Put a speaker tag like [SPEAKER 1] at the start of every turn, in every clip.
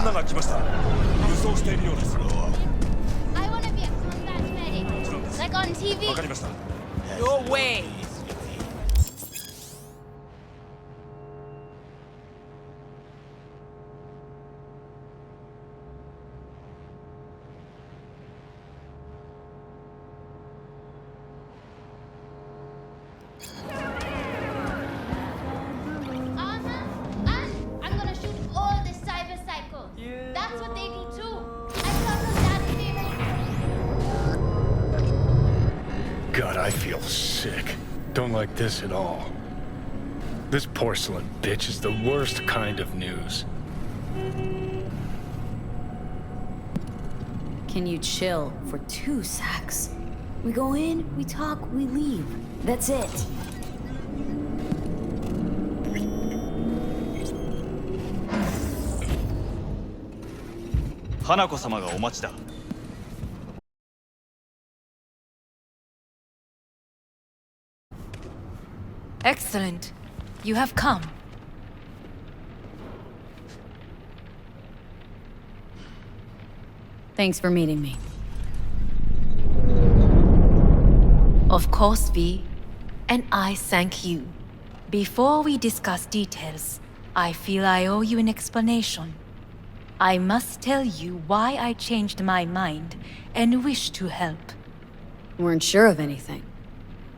[SPEAKER 1] 女が来ました。武装しているようです。
[SPEAKER 2] I wanna be a combat medic. Like on TV.
[SPEAKER 1] わかりました。
[SPEAKER 3] No way!
[SPEAKER 2] I'm gonna shoot all the cyber psychos. That's what they do too. I saw some daddy.
[SPEAKER 4] God, I feel sick. Don't like this at all. This porcelain bitch is the worst kind of news.
[SPEAKER 5] Can you chill for 2 secs? We go in, we talk, we leave. That's it.
[SPEAKER 6] Hanako様がお待ちだ。
[SPEAKER 7] Excellent. You have come.
[SPEAKER 5] Thanks for meeting me.
[SPEAKER 7] Of course, V. And I thank you. Before we discuss details, I feel I owe you an explanation. I must tell you why I changed my mind and wish to help.
[SPEAKER 5] Weren't sure of anything.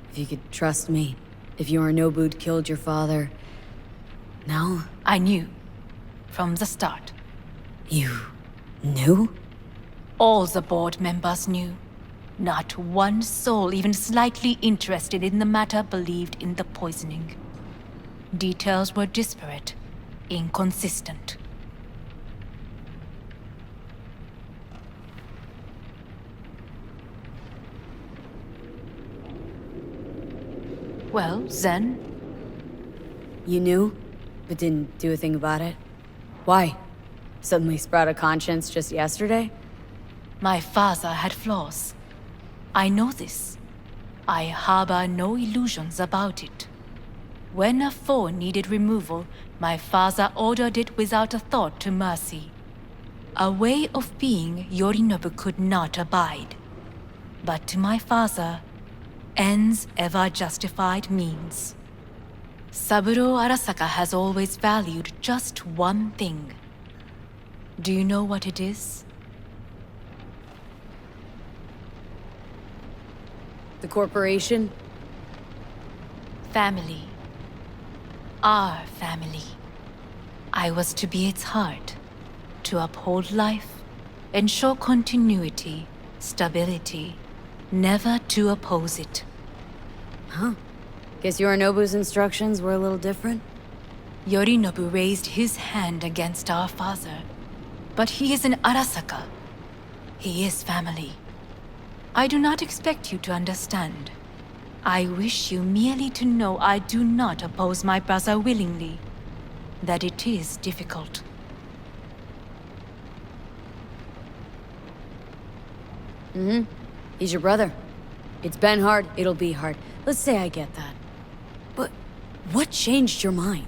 [SPEAKER 5] If you could trust me. If Yorinobu'd killed your father. No?
[SPEAKER 7] I knew. From the start.
[SPEAKER 5] You knew?
[SPEAKER 7] All the board members knew. Not one soul even slightly interested in the matter believed in the poisoning. Details were disparate, inconsistent. Well, then...
[SPEAKER 5] You knew, but didn't do a thing about it? Why? Suddenly sprout a conscience just yesterday?
[SPEAKER 7] My father had flaws. I know this. I harbor no illusions about it. When a foe needed removal, my father ordered it without a thought to mercy. A way of being Yorinobu could not abide. But to my father, ends ever justified means. Saburo Arasaka has always valued just one thing. Do you know what it is?
[SPEAKER 5] The corporation?
[SPEAKER 7] Family. Our family. I was to be its heart, to uphold life, ensure continuity, stability, never to oppose it.
[SPEAKER 5] Huh. Guess Yorinobu's instructions were a little different?
[SPEAKER 7] Yorinobu raised his hand against our father. But he is an Arasaka. He is family. I do not expect you to understand. I wish you merely to know I do not oppose my brother willingly. That it is difficult.
[SPEAKER 5] He's your brother. It's been hard, it'll be hard. Let's say I get that. But what changed your mind?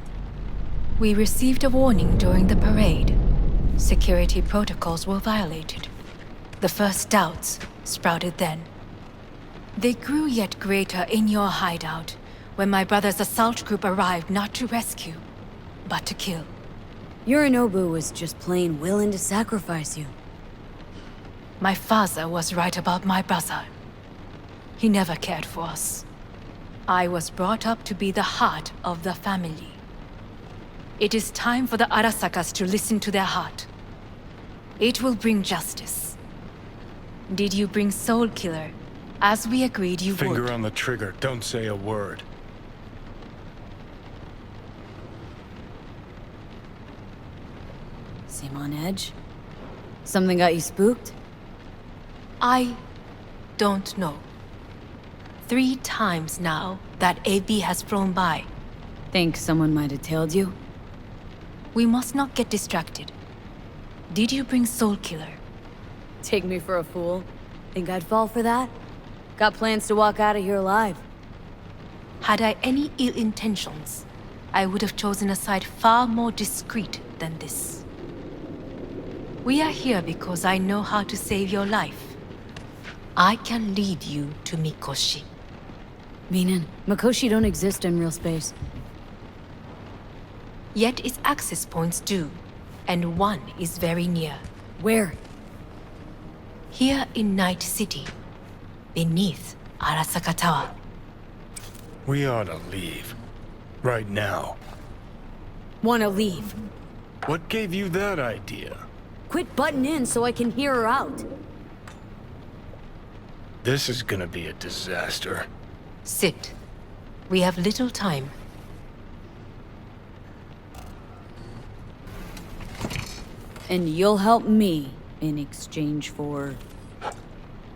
[SPEAKER 7] We received a warning during the parade. Security protocols were violated. The first doubts sprouted then. They grew yet greater in your hideout, when my brother's assault group arrived not to rescue, but to kill.
[SPEAKER 5] Yorinobu was just plain willing to sacrifice you.
[SPEAKER 7] My father was right about my brother. He never cared for us. I was brought up to be the heart of the family. It is time for the Arasakas to listen to their heart. It will bring justice. Did you bring Soul Killer, as we agreed you would?
[SPEAKER 4] Finger on the trigger, don't say a word.
[SPEAKER 5] Seem on edge? Something got you spooked?
[SPEAKER 7] I don't know. 3 times now that AB has flown by.
[SPEAKER 5] Think someone might have tailed you?
[SPEAKER 7] We must not get distracted. Did you bring Soul Killer?
[SPEAKER 5] Take me for a fool? Think I'd fall for that? Got plans to walk out of here alive.
[SPEAKER 7] Had I any ill intentions, I would have chosen a side far more discreet than this. We are here because I know how to save your life. I can lead you to Mikoshi.
[SPEAKER 5] Meaning, Mikoshi don't exist in real space.
[SPEAKER 7] Yet its access points do, and one is very near.
[SPEAKER 5] Where?
[SPEAKER 7] Here in Night City, beneath Arasaka Tower.
[SPEAKER 4] We ought to leave. Right now.
[SPEAKER 5] Wanna leave.
[SPEAKER 4] What gave you that idea?
[SPEAKER 5] Quit butting in so I can hear her out.
[SPEAKER 4] This is gonna be a disaster.
[SPEAKER 7] Sit. We have little time.
[SPEAKER 5] And you'll help me in exchange for...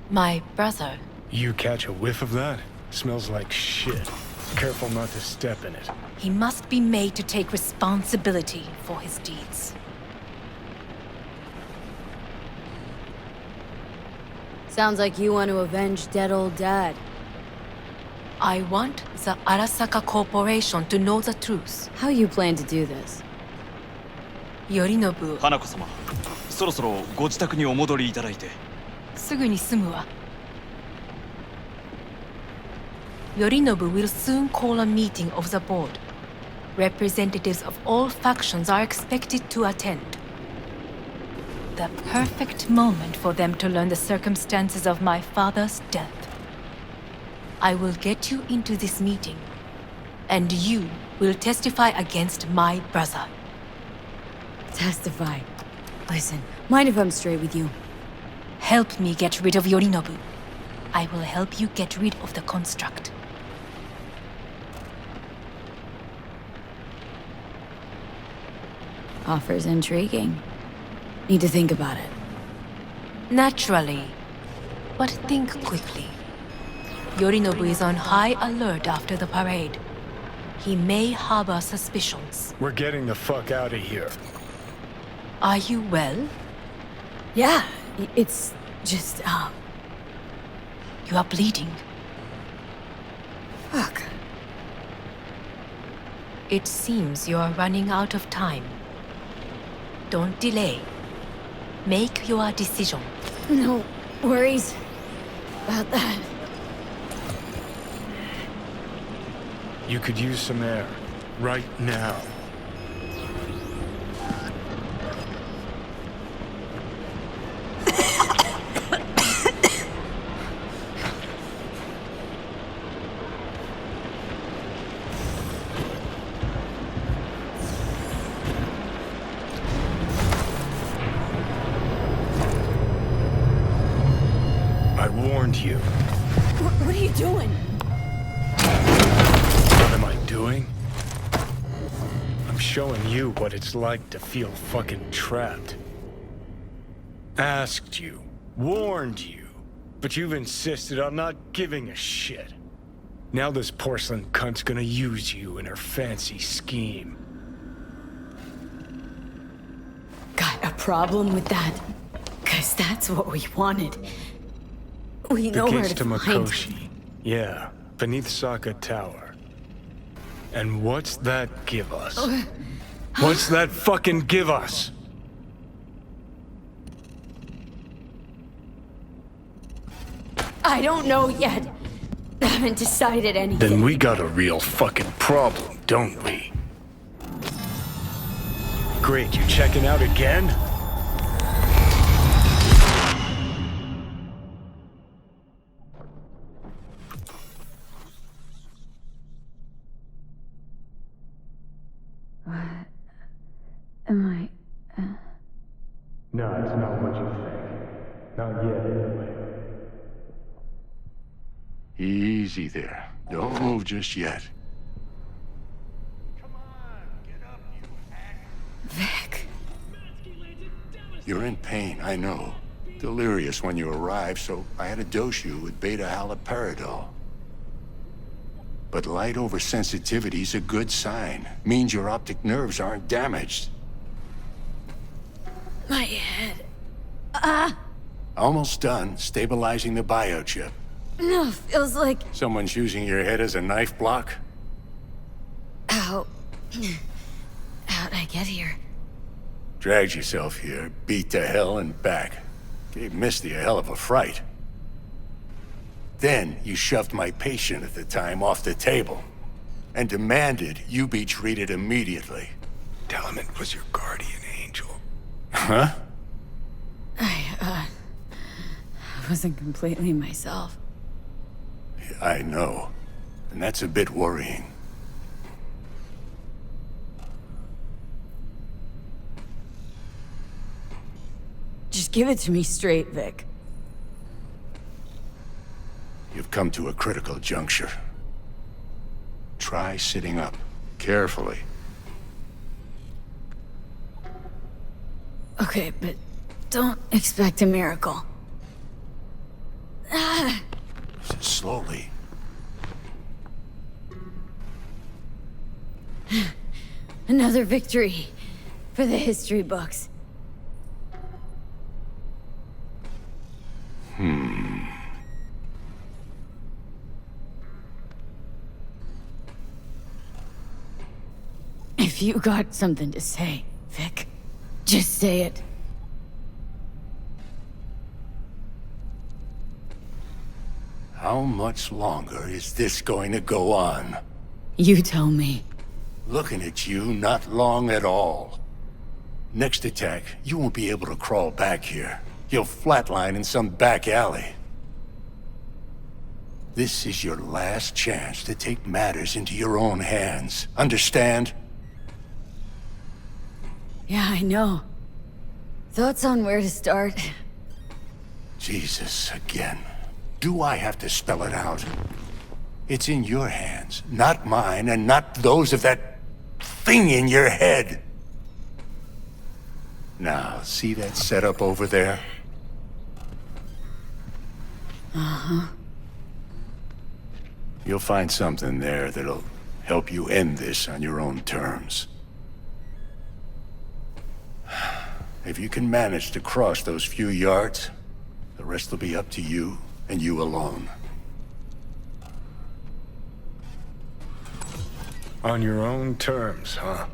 [SPEAKER 7] My brother.
[SPEAKER 4] You catch a whiff of that? Smells like shit. Careful not to step in it.
[SPEAKER 7] He must be made to take responsibility for his deeds.
[SPEAKER 5] Sounds like you want to avenge dead old dad.
[SPEAKER 7] I want the Arasaka Corporation to know the truth.
[SPEAKER 5] How you plan to do this?
[SPEAKER 7] Yorinobu,
[SPEAKER 1] 花子様、そろそろご自宅にお戻りいただいて。
[SPEAKER 7] すぐに済むわ。Yorinobu will soon call a meeting of the board. Representatives of all factions are expected to attend. The perfect moment for them to learn the circumstances of my father's death. I will get you into this meeting, and you will testify against my brother.
[SPEAKER 5] Testify. Listen, mind if I'm straight with you?
[SPEAKER 7] Help me get rid of Yorinobu. I will help you get rid of the construct.
[SPEAKER 5] Offer's intriguing. Need to think about it.
[SPEAKER 7] Naturally. But think quickly. Yorinobu is on high alert after the parade. He may harbor suspicions.
[SPEAKER 4] We're getting the fuck out of here.
[SPEAKER 7] Are you well?
[SPEAKER 5] Yeah, it's just,
[SPEAKER 7] You are bleeding.
[SPEAKER 5] Fuck.
[SPEAKER 7] It seems you are running out of time. Don't delay. Make your decision.
[SPEAKER 5] No worries about that.
[SPEAKER 4] You could use some air. Right now. I warned you.
[SPEAKER 5] What are you doing?
[SPEAKER 4] What am I doing? I'm showing you what it's like to feel fucking trapped. Asked you, warned you, but you've insisted on not giving a shit. Now this porcelain cunt's gonna use you in her fancy scheme.
[SPEAKER 5] Got a problem with that? 'Cause that's what we wanted. We
[SPEAKER 4] The
[SPEAKER 5] know where
[SPEAKER 4] gates
[SPEAKER 5] to
[SPEAKER 4] to
[SPEAKER 5] find.
[SPEAKER 4] Mikoshi. Yeah, beneath Saka Tower. And what's that give us? What's that fucking give us?
[SPEAKER 5] I don't know yet. I haven't decided anything.
[SPEAKER 4] Then we got a real fucking problem, don't we? Great, you checking out again?
[SPEAKER 5] Am I...
[SPEAKER 4] No, it's not what you think. Not yet, anyway.
[SPEAKER 3] Easy there. Don't move just yet.
[SPEAKER 5] Vic.
[SPEAKER 3] You're in pain, I know. Delirious when you arrived, so I had to dose you with beta-haloperidol. But light oversensitivity's a good sign. Means your optic nerves aren't damaged.
[SPEAKER 5] My head.
[SPEAKER 3] Almost done stabilizing the biochip.
[SPEAKER 5] No, feels like...
[SPEAKER 3] Someone's using your head as a knife block?
[SPEAKER 5] How... How'd I get here?
[SPEAKER 3] Dragged yourself here, beat to hell and back. Gave Misty a hell of a fright. Then you shoved my patient at the time off the table and demanded you be treated immediately.
[SPEAKER 4] Tell him it was your guardian angel.
[SPEAKER 3] Huh?
[SPEAKER 5] I wasn't completely myself.
[SPEAKER 3] I know. And that's a bit worrying.
[SPEAKER 5] Just give it to me straight, Vic.
[SPEAKER 3] You've come to a critical juncture. Try sitting up. Carefully.
[SPEAKER 5] Okay, but don't expect a miracle.
[SPEAKER 3] Slowly.
[SPEAKER 5] Another victory for the history books. If you got something to say, Vic, just say it.
[SPEAKER 3] How much longer is this going to go on?
[SPEAKER 5] You tell me.
[SPEAKER 3] Looking at you, not long at all. Next attack, you won't be able to crawl back here. You'll flatline in some back alley. This is your last chance to take matters into your own hands. Understand?
[SPEAKER 5] Yeah, I know. Thoughts on where to start?
[SPEAKER 3] Jesus, again. Do I have to spell it out? It's in your hands, not mine, and not those of that thing in your head. Now, see that setup over there?
[SPEAKER 5] Uh-huh.
[SPEAKER 3] You'll find something there that'll help you end this on your own terms. If you can manage to cross those few yards, the rest will be up to you and you alone.
[SPEAKER 4] On your own terms, huh?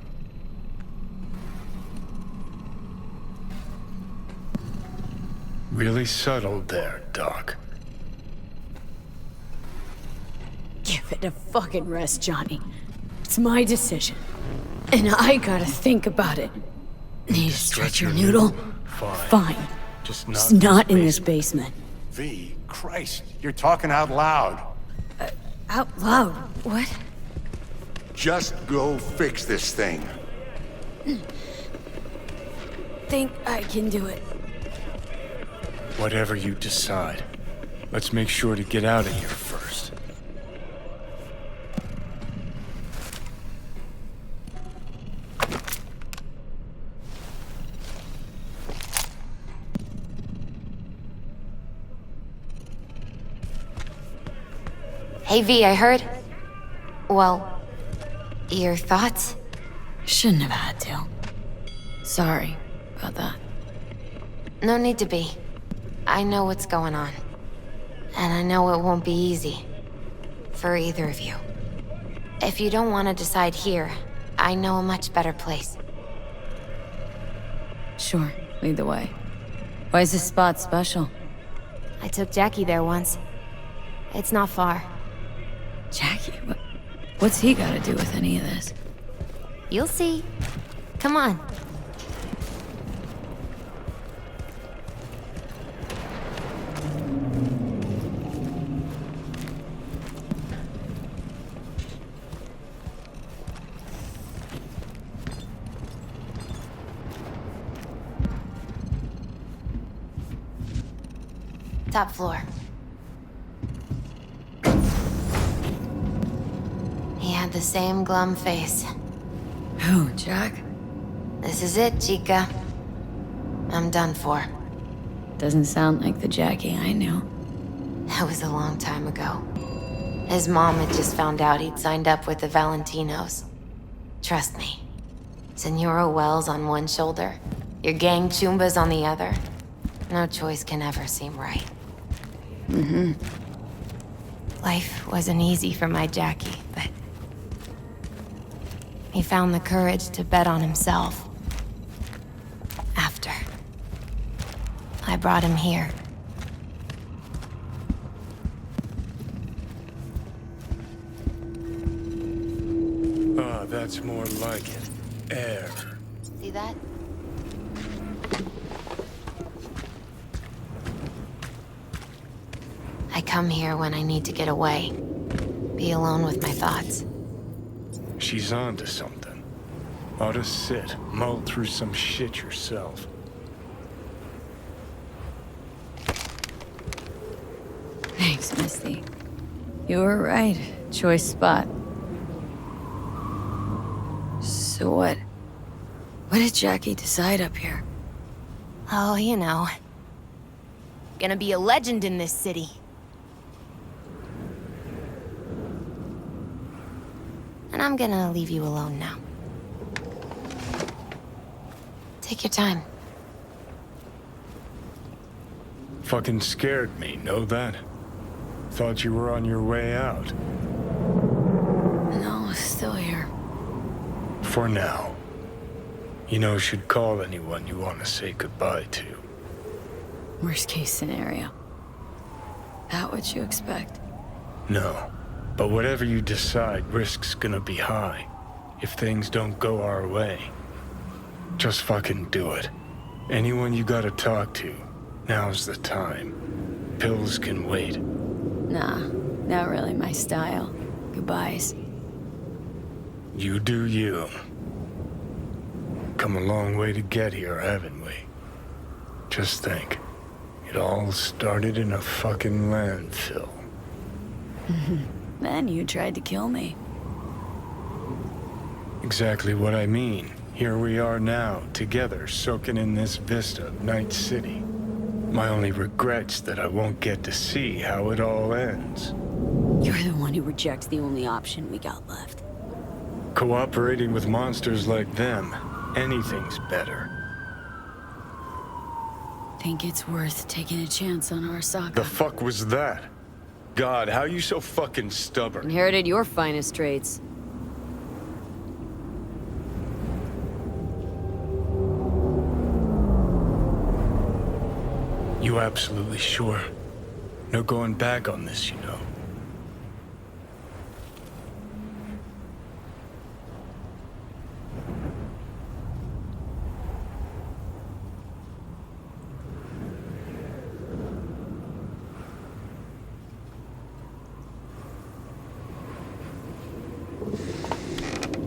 [SPEAKER 4] Really subtle there, Doc.
[SPEAKER 5] Give it a fucking rest, Johnny. It's my decision. And I gotta think about it. Need to stretch your noodle? Fine.
[SPEAKER 4] Just
[SPEAKER 5] not in this basement.
[SPEAKER 3] V, Christ, you're talking out loud.
[SPEAKER 5] Out loud? What?
[SPEAKER 3] Just go fix this thing.
[SPEAKER 5] Think I can do it.
[SPEAKER 4] Whatever you decide. Let's make sure to get out of here first.
[SPEAKER 6] Hey V, I heard... Well, your thoughts?
[SPEAKER 5] Shouldn't have had to. Sorry about that.
[SPEAKER 6] No need to be. I know what's going on. And I know it won't be easy. For either of you. If you don't want to decide here, I know a much better place.
[SPEAKER 5] Sure, lead the way. Why is this spot special?
[SPEAKER 6] I took Jackie there once. It's not far.
[SPEAKER 5] Jackie, what's he got to do with any of this?
[SPEAKER 6] You'll see. Come on. Top floor. He had the same glum face.
[SPEAKER 5] Who, Jack?
[SPEAKER 6] This is it, Chica. I'm done for.
[SPEAKER 5] Doesn't sound like the Jackie I knew.
[SPEAKER 6] That was a long time ago. His mom had just found out he'd signed up with the Valentinos. Trust me. Senora Wells on one shoulder, your gang Chumbas on the other. No choice can ever seem right.
[SPEAKER 5] Mm-hmm.
[SPEAKER 6] Life wasn't easy for my Jackie, but... he found the courage to bet on himself. I brought him here.
[SPEAKER 4] Ah, that's more like it. Air.
[SPEAKER 6] See that? I come here when I need to get away. Be alone with my thoughts.
[SPEAKER 4] She's onto something. Ought to sit, mull through some shit yourself.
[SPEAKER 5] Thanks, Misty. You were right. Choice spot. So what? What did Jackie decide up here?
[SPEAKER 6] Oh, you know. Gonna be a legend in this city. And I'm gonna leave you alone now. Take your time.
[SPEAKER 4] Fucking scared me, know that? Thought you were on your way out.
[SPEAKER 5] No, still here.
[SPEAKER 4] For now. You know, should call anyone you want to say goodbye to.
[SPEAKER 5] Worst case scenario. That what you expect?
[SPEAKER 4] No. But whatever you decide, risk's gonna be high. If things don't go our way. Just fucking do it. Anyone you gotta talk to, now's the time. Pills can wait.
[SPEAKER 5] Nah, not really my style. Goodbyes.
[SPEAKER 4] You do you. Come a long way to get here, haven't we? Just think. It all started in a fucking landfill.
[SPEAKER 5] Then you tried to kill me.
[SPEAKER 4] Exactly what I mean. Here we are now, together, soaking in this vista of Night City. My only regret's that I won't get to see how it all ends.
[SPEAKER 5] You're the one who rejects the only option we got left.
[SPEAKER 4] Cooperating with monsters like them, anything's better.
[SPEAKER 5] Think it's worth taking a chance on Arasaka.
[SPEAKER 4] The fuck was that? God, how you so fucking stubborn?
[SPEAKER 5] Inherited your finest traits.
[SPEAKER 4] You absolutely sure? No going back on this, you know.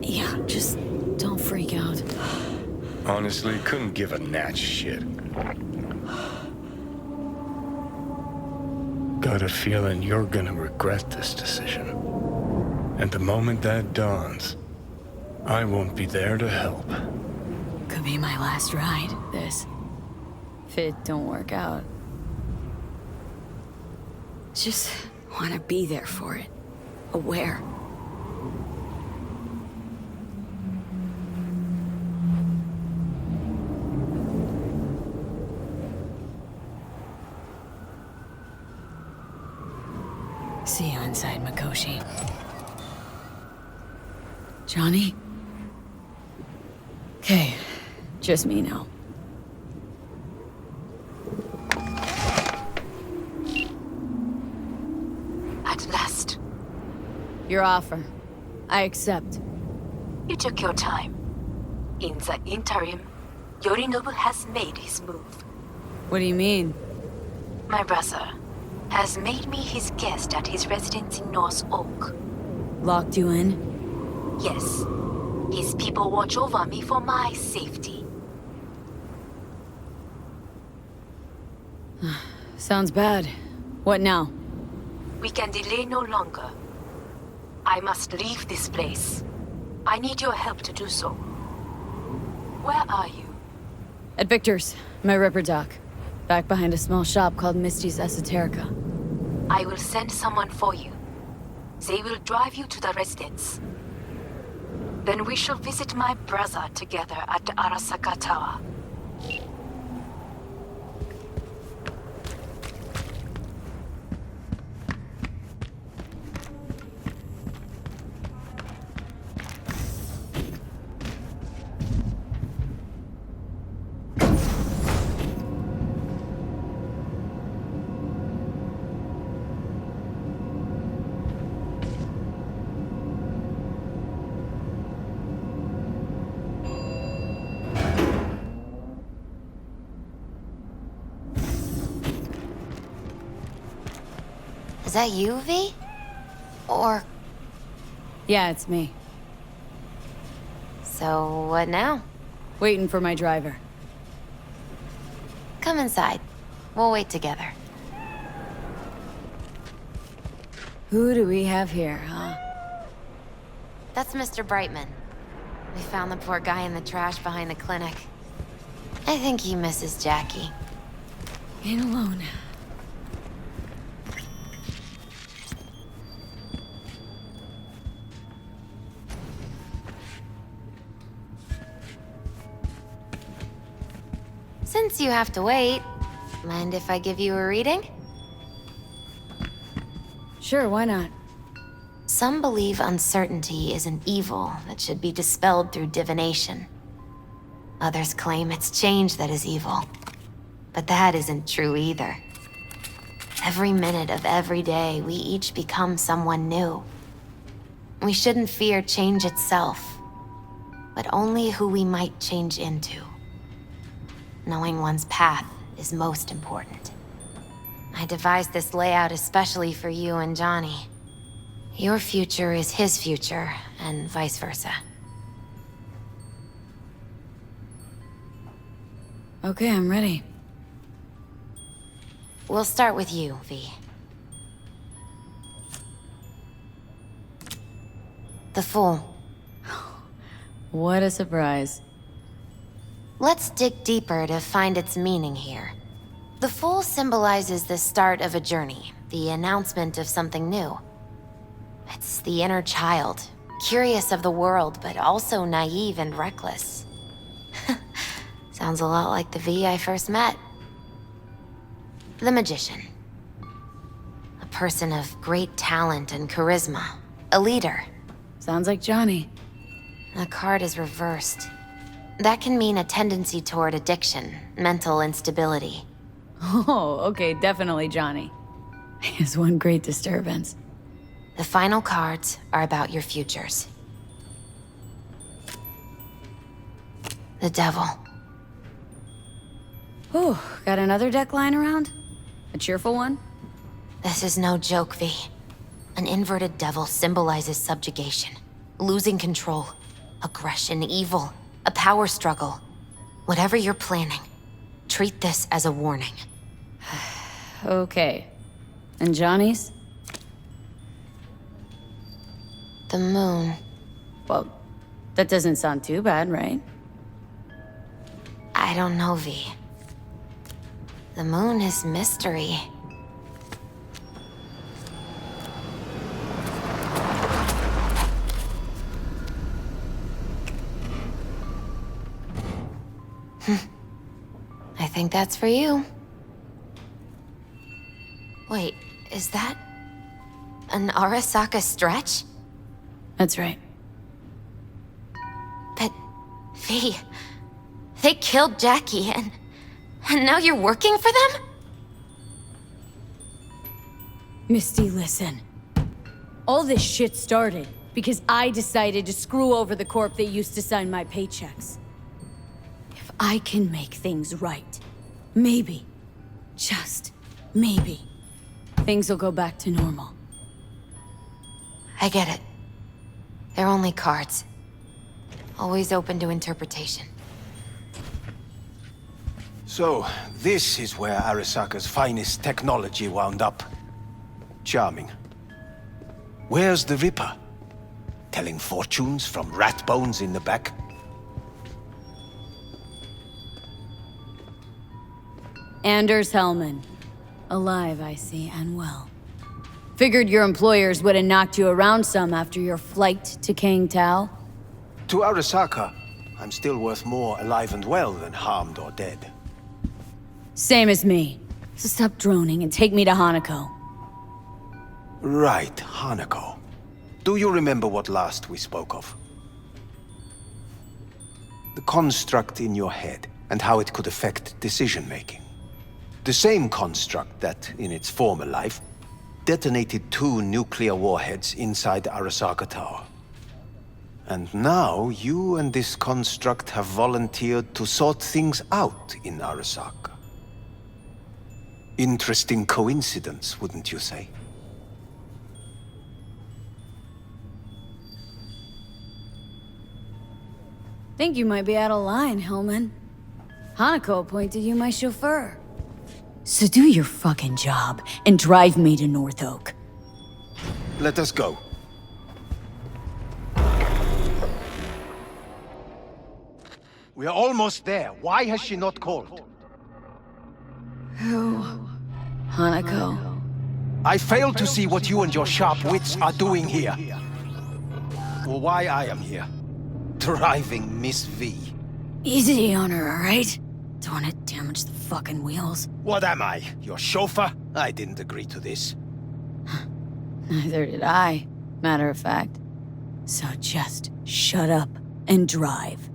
[SPEAKER 5] Yeah, just don't freak out.
[SPEAKER 4] Honestly, couldn't give a gnat's shit. Got a feeling you're gonna regret this decision. And the moment that dawns, I won't be there to help.
[SPEAKER 5] Could be my last ride, this. If it don't work out. Just want to be there for it. Aware. See you inside, Mikoshi. Johnny? Okay, just me now.
[SPEAKER 8] At last.
[SPEAKER 5] Your offer. I accept.
[SPEAKER 8] You took your time. In the interim, Yorinobu has made his move.
[SPEAKER 5] What do you mean?
[SPEAKER 8] My brother has made me his guest at his residence in North Oak.
[SPEAKER 5] Locked you in?
[SPEAKER 8] Yes. His people watch over me for my safety.
[SPEAKER 5] Sounds bad. What now?
[SPEAKER 8] We can delay no longer. I must leave this place. I need your help to do so. Where are you?
[SPEAKER 5] At Victor's, my ripper dock. Back behind a small shop called Misty's Esoterica.
[SPEAKER 8] I will send someone for you. They will drive you to the residence. Then we shall visit my brother together at Arasaka Tower.
[SPEAKER 6] that you, V? Or...
[SPEAKER 5] Yeah, it's me.
[SPEAKER 6] So, what now?
[SPEAKER 5] Waiting for my driver.
[SPEAKER 6] Come inside. We'll wait together.
[SPEAKER 5] Who do we have here, huh?
[SPEAKER 6] That's Mr. Brightman. We found the poor guy in the trash behind the clinic. I think he misses Jackie.
[SPEAKER 5] Ain't alone.
[SPEAKER 6] Since you have to wait, mind if I give you a reading?
[SPEAKER 5] Sure, why not?
[SPEAKER 6] Some believe uncertainty is an evil that should be dispelled through divination. Others claim it's change that is evil. But that isn't true either. Every minute of every day, we each become someone new. We shouldn't fear change itself, but only who we might change into. Knowing one's path is most important. I devised this layout especially for you and Johnny. Your future is his future, and vice versa.
[SPEAKER 5] Okay, I'm ready.
[SPEAKER 6] We'll start with you, V. The Fool.
[SPEAKER 5] What a surprise.
[SPEAKER 6] Let's dig deeper to find its meaning here. The Fool symbolizes the start of a journey, the announcement of something new. It's the inner child, curious of the world, but also naive and reckless. Sounds a lot like the V I first met. The Magician. A person of great talent and charisma. A leader.
[SPEAKER 5] Sounds like Johnny.
[SPEAKER 6] The card is reversed. That can mean a tendency toward addiction, mental instability.
[SPEAKER 5] Oh, okay, definitely Johnny. He has one great disturbance.
[SPEAKER 6] The final cards are about your futures. The Devil.
[SPEAKER 5] Ooh, got another deck lying around? A cheerful one?
[SPEAKER 6] This is no joke, V. An inverted devil symbolizes subjugation, losing control, aggression, evil, a power struggle. Whatever you're planning, treat this as a warning.
[SPEAKER 5] Okay. And Johnny's?
[SPEAKER 6] The Moon.
[SPEAKER 5] Well, that doesn't sound too bad, right?
[SPEAKER 6] I don't know, V. The Moon is mystery. I think that's for you. Wait, is that an Arasaka stretch?
[SPEAKER 5] That's right.
[SPEAKER 6] But, V, they killed Jackie and now you're working for them?
[SPEAKER 5] Misty, listen. All this shit started because I decided to screw over the corp that used to sign my paychecks. If I can make things right, maybe, just maybe, things will go back to normal.
[SPEAKER 6] I get it. They're only cards. Always open to interpretation.
[SPEAKER 9] So, this is where Arasaka's finest technology wound up. Charming. Where's the Ripper? Telling fortunes from rat bones in the back?
[SPEAKER 5] Anders Hellman. Alive, I see, and well. Figured your employers would have knocked you around some after your flight to Kang Tao.
[SPEAKER 9] To Arasaka, I'm still worth more alive and well than harmed or dead.
[SPEAKER 5] Same as me. So stop droning and take me to Hanako.
[SPEAKER 9] Right, Hanako. Do you remember what last we spoke of? The construct in your head, and how it could affect decision-making. The same construct that, in its former life, detonated 2 nuclear warheads inside Arasaka Tower. And now, you and this construct have volunteered to sort things out in Arasaka. Interesting coincidence, wouldn't you say?
[SPEAKER 5] Think you might be out of line, Hellman. Hanako appointed you my chauffeur. So do your fucking job and drive me to North Oak.
[SPEAKER 9] Let us go. We are almost there. Why has she not called?
[SPEAKER 5] Who? Hanako.
[SPEAKER 9] I fail to see what you and your sharp wits are doing here. Or why I am here. Driving Miss V.
[SPEAKER 5] Easy on her, alright? Don't want to damage the fucking wheels.
[SPEAKER 9] What am I? Your chauffeur? I didn't agree to this.
[SPEAKER 5] Neither did I, matter of fact. So just shut up and drive.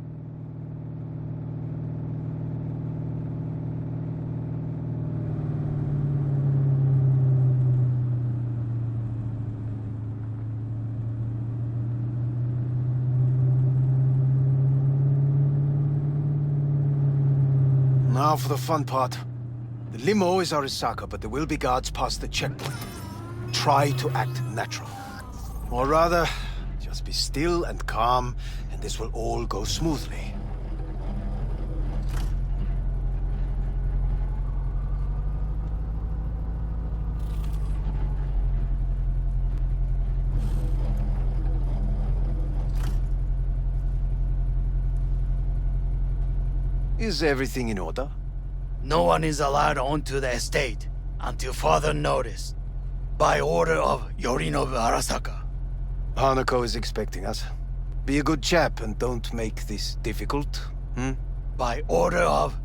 [SPEAKER 9] Now for the fun part. The limo is Arisaka, but there will be guards past the checkpoint. Try to act natural. Or rather, just be still and calm, and this will all go smoothly. Is everything in order?
[SPEAKER 10] No one is allowed onto the estate until further notice. By order of Yorinobu Arasaka.
[SPEAKER 9] Hanako is expecting us. Be a good chap and don't make this difficult, hmm?
[SPEAKER 10] By order of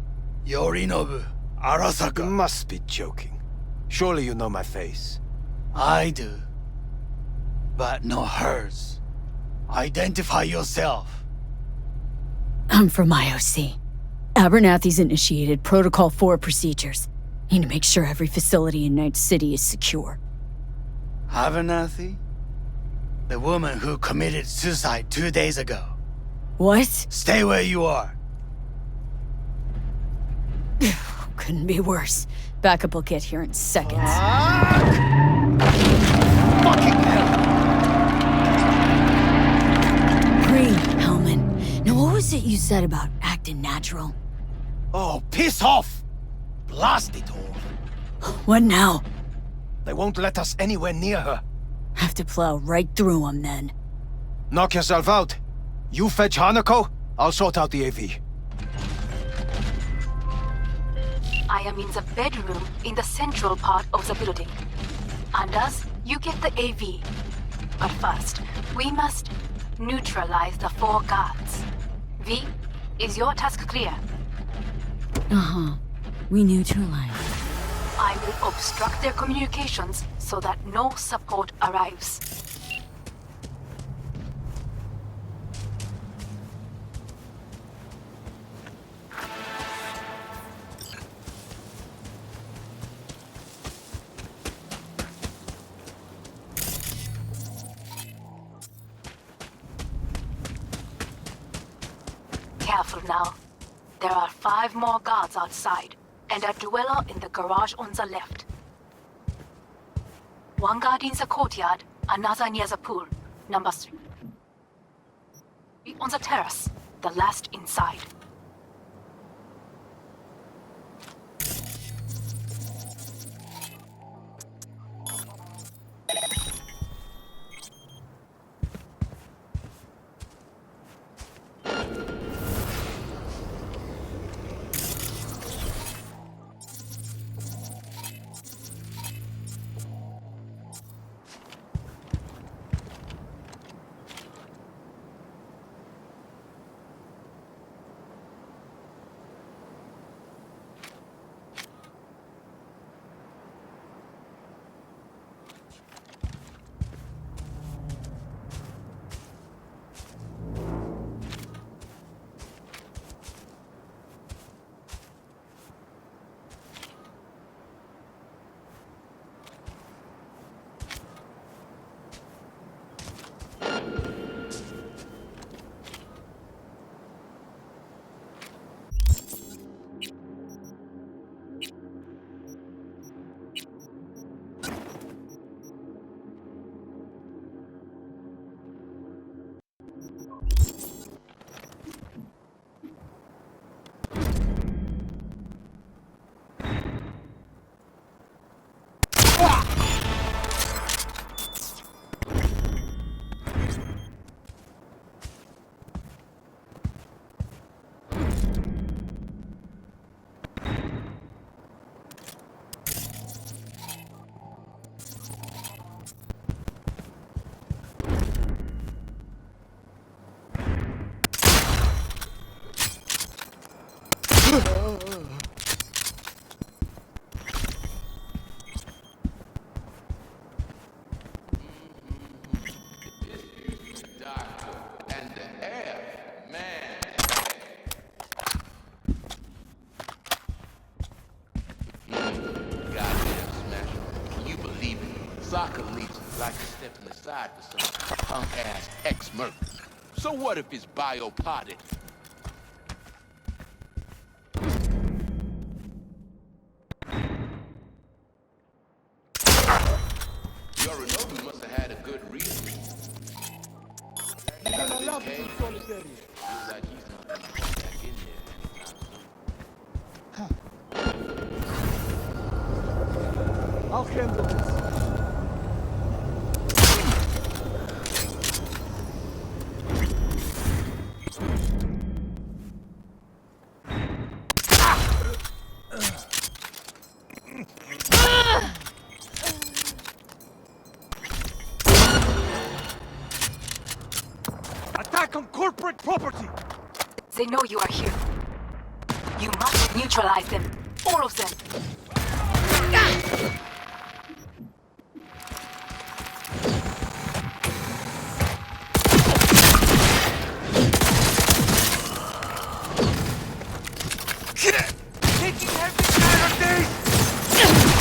[SPEAKER 10] Yorinobu Arasaka.
[SPEAKER 9] You must be joking. Surely you know my face.
[SPEAKER 10] I do. But no hers. Identify yourself.
[SPEAKER 5] I'm from IOC. Abernathy's initiated Protocol 4 procedures. Need to make sure every facility in Night City is secure.
[SPEAKER 10] Abernathy? The woman who committed suicide 2 days ago.
[SPEAKER 5] What?
[SPEAKER 10] Stay where you are.
[SPEAKER 5] Couldn't be worse. Backup will get here in seconds.
[SPEAKER 10] Fucking hell!
[SPEAKER 5] Breathe, Hellman. Now what was it you said about acting natural?
[SPEAKER 10] Oh, piss off! Blast it all.
[SPEAKER 5] What now?
[SPEAKER 9] They won't let us anywhere near her.
[SPEAKER 5] Have to plow right through them then.
[SPEAKER 9] Knock yourself out. You fetch Hanako, I'll sort out the AV.
[SPEAKER 8] I am in the bedroom in the central part of the building. Anders, you get the AV. But first, we must neutralize the 4 guards. V, is your task clear?
[SPEAKER 5] Uh-huh. We neutralize.
[SPEAKER 8] I will obstruct their communications so that no support arrives. Careful now. There are 5 more guards outside, and a dweller in the garage on the left. 1 guard in the courtyard, another near the pool. Number 3 on the terrace, the last inside.
[SPEAKER 11] Osaka leaves like a stepping aside for some punk-ass ex-merc. So what if it's biopotted? Yorinobu must have had a good reason. Feels like he's not gonna get back in there anytime soon.
[SPEAKER 12] I'll handle this. Attack on corporate property!
[SPEAKER 8] They know you are here. You must neutralize them. All of them.
[SPEAKER 12] Taking heavy casualties!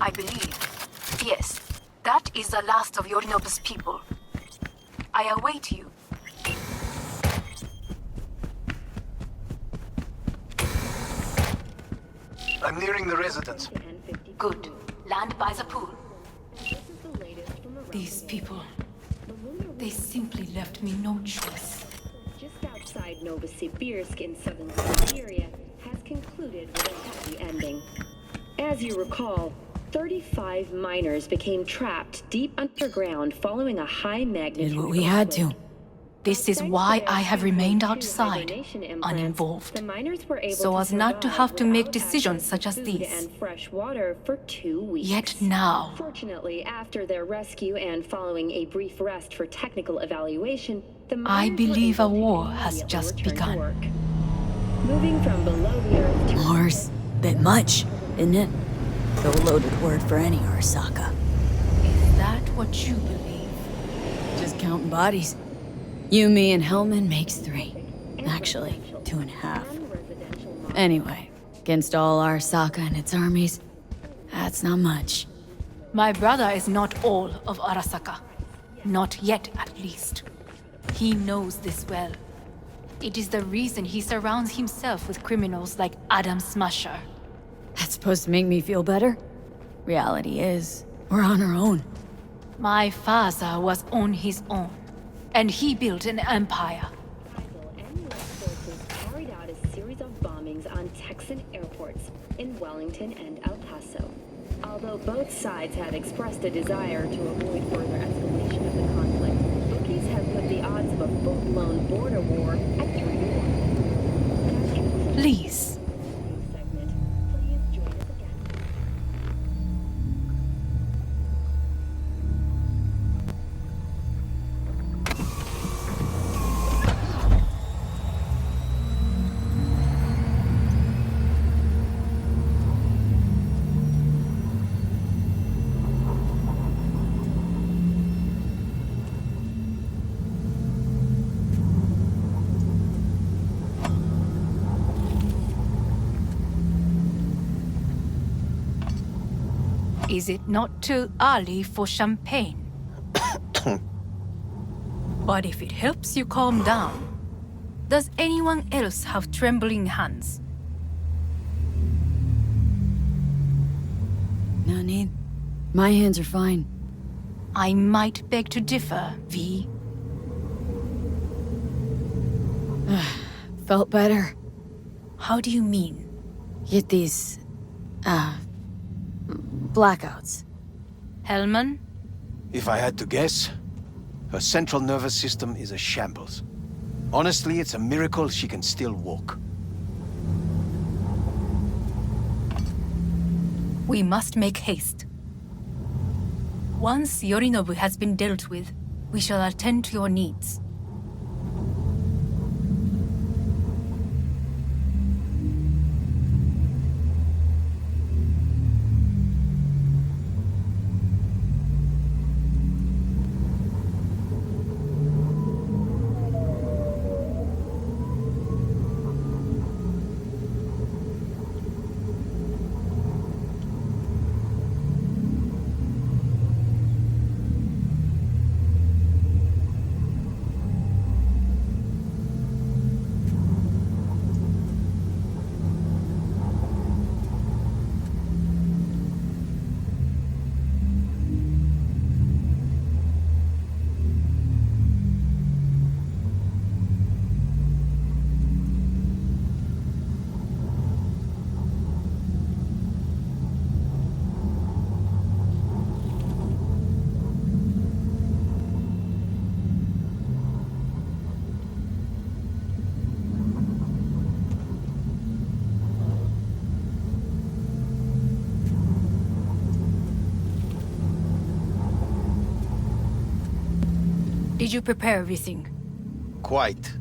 [SPEAKER 8] I believe. Yes, that is the last of Yorinobu's people. I await you.
[SPEAKER 12] I'm nearing the residence.
[SPEAKER 8] Good. Land by the pool.
[SPEAKER 7] These people, they simply left me no choice.
[SPEAKER 13] Just outside Novosibirsk in southern Siberia has concluded with a happy ending. As you recall, 35 miners became trapped deep underground following a high magnitude
[SPEAKER 7] Did what we had to.
[SPEAKER 13] conflict.
[SPEAKER 7] This is why I have remained outside, uninvolved, so as not to have to make decisions such as these.
[SPEAKER 13] And fresh water for 2 weeks.
[SPEAKER 7] Yet now,
[SPEAKER 13] Fortunately, after their rescue and following a brief rest for technical evaluation, the
[SPEAKER 7] I
[SPEAKER 13] miners were
[SPEAKER 7] believe a
[SPEAKER 13] able to
[SPEAKER 7] war has
[SPEAKER 13] immediately
[SPEAKER 7] just
[SPEAKER 13] return to
[SPEAKER 7] begun.
[SPEAKER 13] work. Moving from below the earth to
[SPEAKER 5] War's bit much, isn't it? The loaded word for any Arasaka.
[SPEAKER 7] is that what you believe?
[SPEAKER 5] Just counting bodies. You, me, and Hellman makes 3. Actually, 2.5. Anyway, against all Arasaka and its armies, that's not much.
[SPEAKER 7] My brother is not all of Arasaka. Not yet, at least. He knows this well. It is the reason he surrounds himself with criminals like Adam Smasher.
[SPEAKER 5] That's supposed to make me feel better? Reality is, we're on our own.
[SPEAKER 7] My father was on his own, and he built an empire.
[SPEAKER 13] and US forces carried out a series of bombings on Texan airports in Wellington and El Paso. Although both sides have expressed a desire to avoid further escalation of the conflict, bookies have put the odds of a full-blown border war at 3-1.
[SPEAKER 7] Please.
[SPEAKER 13] Segment. Please join us again.
[SPEAKER 7] Is it not too early for champagne? But if it helps you calm down, does anyone else have trembling hands?
[SPEAKER 5] No need. My hands are fine.
[SPEAKER 7] I might beg to differ, V.
[SPEAKER 5] Felt better.
[SPEAKER 7] How do you mean?
[SPEAKER 5] Get these... blackouts.
[SPEAKER 7] Hellman?
[SPEAKER 9] If I had to guess, her central nervous system is a shambles. Honestly, it's a miracle she can still walk.
[SPEAKER 7] We must make haste. Once Yorinobu has been dealt with, we shall attend to your needs. Did you prepare everything?
[SPEAKER 9] Quite.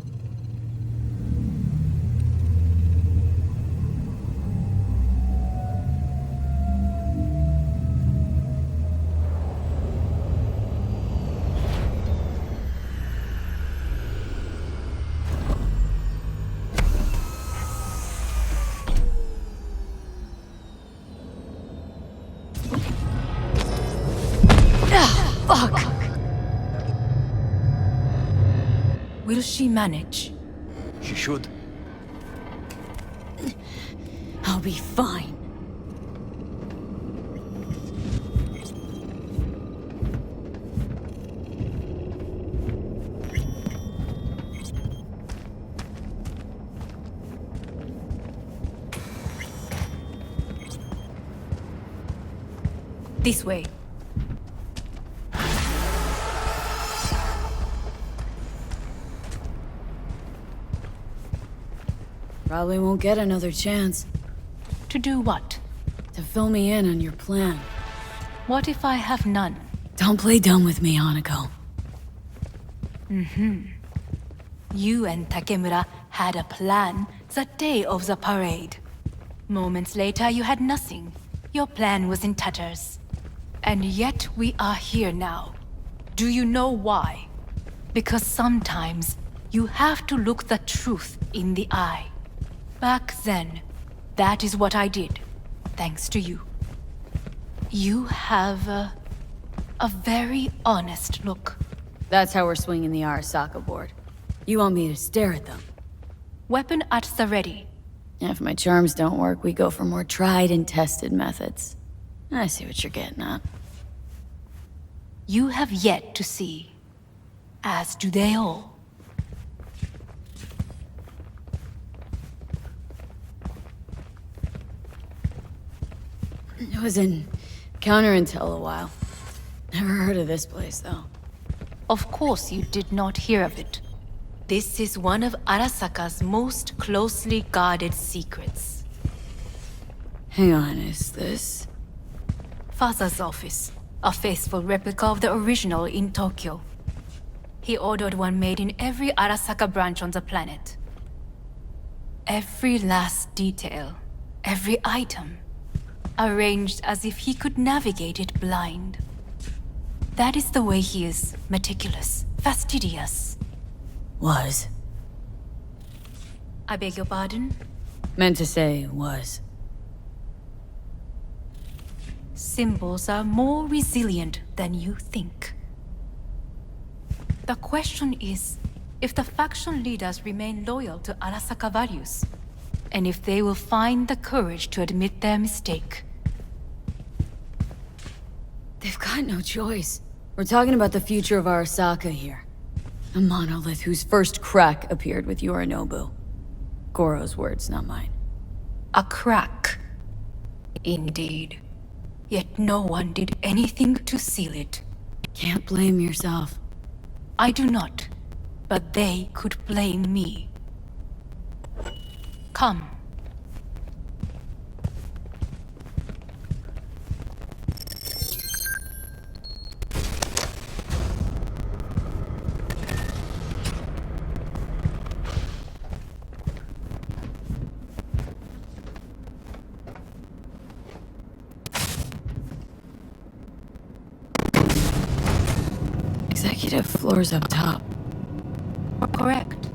[SPEAKER 5] Fuck!
[SPEAKER 7] Will she manage?
[SPEAKER 9] She should.
[SPEAKER 5] I'll be fine.
[SPEAKER 7] This way.
[SPEAKER 5] Probably won't get another chance.
[SPEAKER 7] To do what?
[SPEAKER 5] To fill me in on your plan.
[SPEAKER 7] What if I have none?
[SPEAKER 5] Don't play dumb with me, Hanako.
[SPEAKER 7] You and Takemura had a plan the day of the parade. Moments later, you had nothing. Your plan was in tatters. And yet we are here now. Do you know why? Because sometimes you have to look the truth in the eye. Back then, that is what I did, thanks to you. You have a very honest look.
[SPEAKER 5] That's how we're swinging the Arasaka board. You want me to stare at them?
[SPEAKER 7] Weapon at the ready.
[SPEAKER 5] If my charms don't work, we go for more tried and tested methods. I see what you're getting at.
[SPEAKER 7] You have yet to see, as do they all.
[SPEAKER 5] It was in counterintel a while. Never heard of this place, though.
[SPEAKER 7] Of course you did not hear of it. This is one of Arasaka's most closely guarded secrets.
[SPEAKER 5] Hang on, is this?
[SPEAKER 7] Father's office. A faithful replica of the original in Tokyo. He ordered one made in every Arasaka branch on the planet. Every last detail, every item, arranged as if he could navigate it blind. That is the way he is meticulous, fastidious.
[SPEAKER 5] Was.
[SPEAKER 7] I beg your pardon?
[SPEAKER 5] Meant to say was.
[SPEAKER 7] Symbols are more resilient than you think. The question is, if the faction leaders remain loyal to Arasaka values, and if they will find the courage to admit their mistake.
[SPEAKER 5] They've got no choice. We're talking about the future of Arasaka here. A monolith whose first crack appeared with Yorinobu. Goro's words, not mine.
[SPEAKER 7] A crack. Indeed. Yet no one did anything to seal it.
[SPEAKER 5] Can't blame yourself.
[SPEAKER 7] I do not, but they could blame me. Come.
[SPEAKER 5] Executive floor's up top.
[SPEAKER 7] Correct.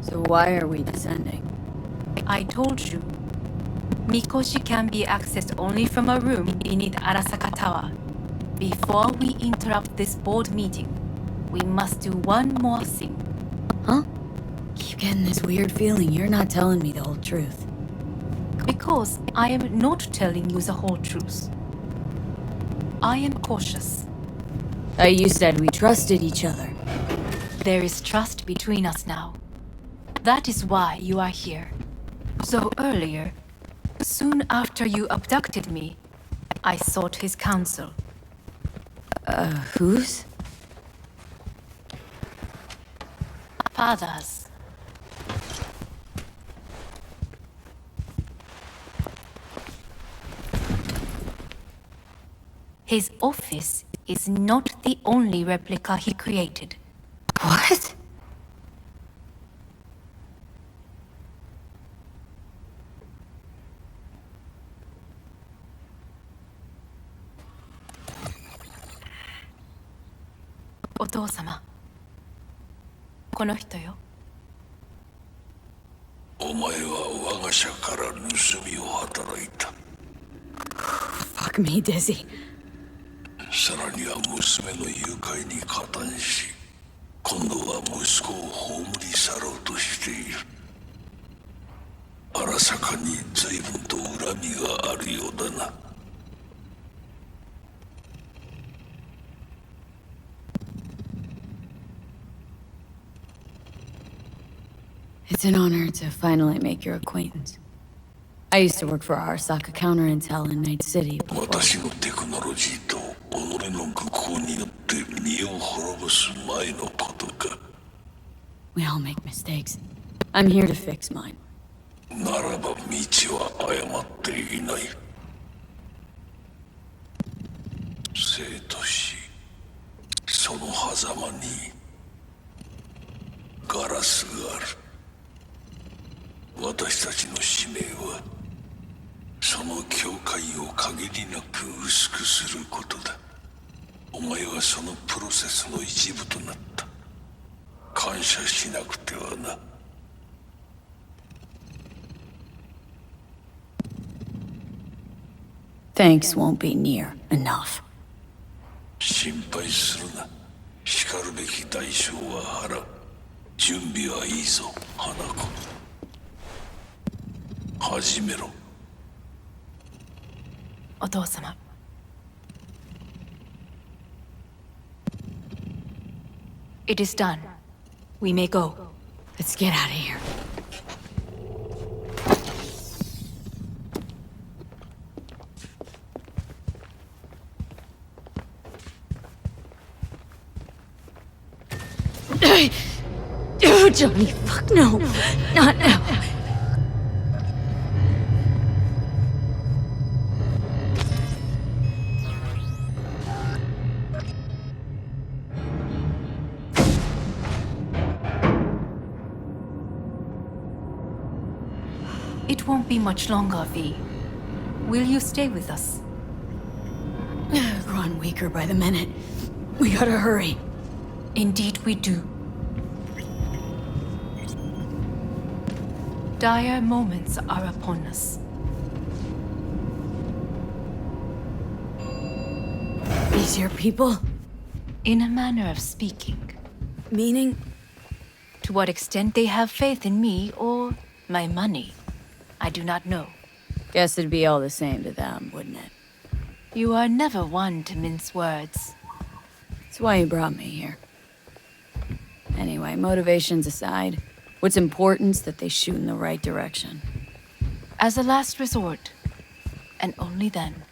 [SPEAKER 5] So why are we descending?
[SPEAKER 7] I told you. Mikoshi can be accessed only from a room beneath Arasaka Tower. Before we interrupt this board meeting, we must do one more thing.
[SPEAKER 5] Huh? Keep getting this weird feeling you're not telling me the whole truth.
[SPEAKER 7] Because I am not telling you the whole truth. I am cautious.
[SPEAKER 5] You said we trusted each other.
[SPEAKER 7] There is trust between us now. That is why you are here. So earlier, soon after you abducted me, I sought his counsel.
[SPEAKER 5] Whose?
[SPEAKER 7] Father's. His office is not the only replica he created.
[SPEAKER 5] What?
[SPEAKER 7] Otou-sama. この人よ。
[SPEAKER 14] お前は我が社から盗みを働いた。
[SPEAKER 5] Fuck me, Dizzy.
[SPEAKER 14] さらには娘の誘拐に加担し、今度は息子を葬り去ろうとしている。荒坂に随分と恨みがあるようだな。
[SPEAKER 5] It's an honor to finally make your acquaintance. I used to work for Arasaka Counter Intel in Night City.
[SPEAKER 14] 私のテクノロジーと己の愚行によって身を滅ぼす前のことか。
[SPEAKER 5] We all make mistakes. I'm here to fix mine.
[SPEAKER 14] ならば道は誤っていない。生と死、その狭間にガラスがある。私たちの使命はその境界を限りなく薄くすることだ。お前はそのプロセスの一部となった。感謝しなくてはな。
[SPEAKER 5] Thanks won't be near enough.
[SPEAKER 14] 心配するな。しかるべき代償は払う。準備はいいぞ、花子。始めろ。
[SPEAKER 7] お父様。It is done. We may go.
[SPEAKER 5] Let's get out of here. Oh, Johnny, fuck no. Not now.
[SPEAKER 7] It won't be much longer, V. Will you stay with us?
[SPEAKER 5] Growing weaker by the minute. We gotta hurry.
[SPEAKER 7] Indeed we do. Dire moments are upon us.
[SPEAKER 5] These your people?
[SPEAKER 7] In a manner of speaking.
[SPEAKER 5] Meaning?
[SPEAKER 7] To what extent they have faith in me or my money, I do not know.
[SPEAKER 5] Guess it'd be all the same to them, wouldn't it?
[SPEAKER 7] You are never one to mince words.
[SPEAKER 5] That's why you brought me here. Anyway, motivations aside, what's important's that they shoot in the right direction.
[SPEAKER 7] As a last resort, and only then.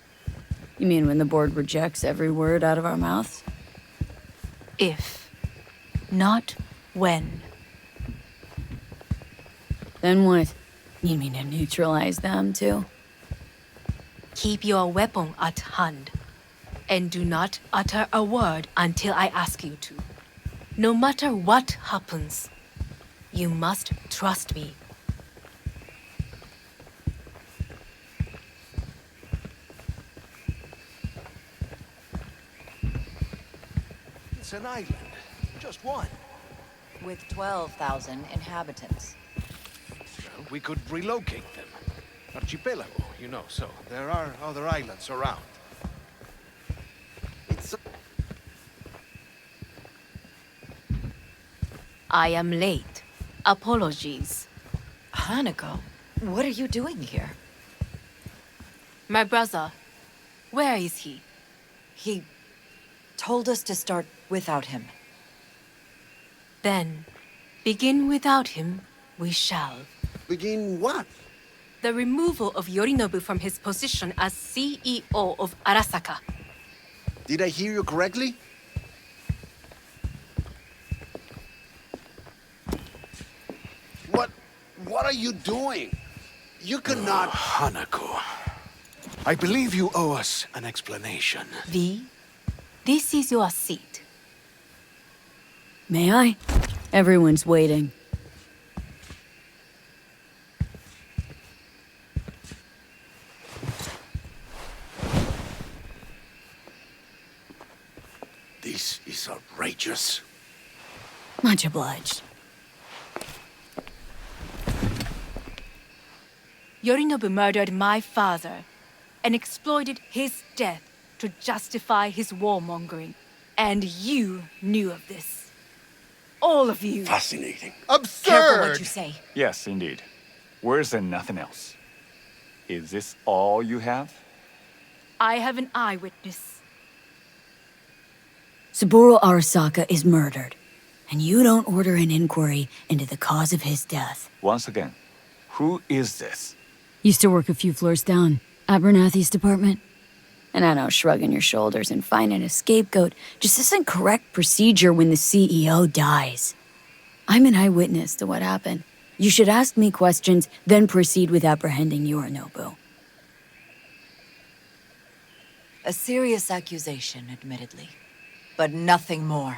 [SPEAKER 5] You mean when the board rejects every word out of our mouths?
[SPEAKER 7] If, not when.
[SPEAKER 5] Then what? You mean to neutralize them, too?
[SPEAKER 7] Keep your weapon at hand, and do not utter a word until I ask you to. No matter what happens, you must trust me.
[SPEAKER 12] It's an island. Just one.
[SPEAKER 15] With 12,000 inhabitants.
[SPEAKER 12] Well, we could relocate them. Archipelago, you know, so there are other islands around. It's...
[SPEAKER 7] I am late. Apologies.
[SPEAKER 15] Hanako, what are you doing here?
[SPEAKER 7] My brother, where is he?
[SPEAKER 15] He told us to start without him.
[SPEAKER 7] Then, begin without him, we shall.
[SPEAKER 12] Begin what?
[SPEAKER 7] The removal of Yorinobu from his position as CEO of Arasaka.
[SPEAKER 12] Did I hear you correctly? What are you doing? You cannot...
[SPEAKER 10] Hanako, I believe you owe us an explanation.
[SPEAKER 7] V, this is your seat.
[SPEAKER 5] May I? Everyone's waiting.
[SPEAKER 10] This is outrageous.
[SPEAKER 5] Much obliged.
[SPEAKER 7] Yorinobu murdered my father and exploited his death to justify his warmongering. And you knew of this. All of you.
[SPEAKER 10] Fascinating.
[SPEAKER 12] Absurd!
[SPEAKER 15] Careful what you say.
[SPEAKER 1] Yes, indeed. Worse than nothing else. Is this all you have?
[SPEAKER 7] I have an eyewitness.
[SPEAKER 5] Saburo Arasaka is murdered, and you don't order an inquiry into the cause of his death.
[SPEAKER 1] Once again, who is this?
[SPEAKER 5] Used to work a few floors down, Abernathy's department. And I know shrugging your shoulders and finding a scapegoat just isn't correct procedure when the CEO dies. I'm an eyewitness to what happened. You should ask me questions, then proceed with apprehending Yorinobu.
[SPEAKER 15] A serious accusation, admittedly. But nothing more.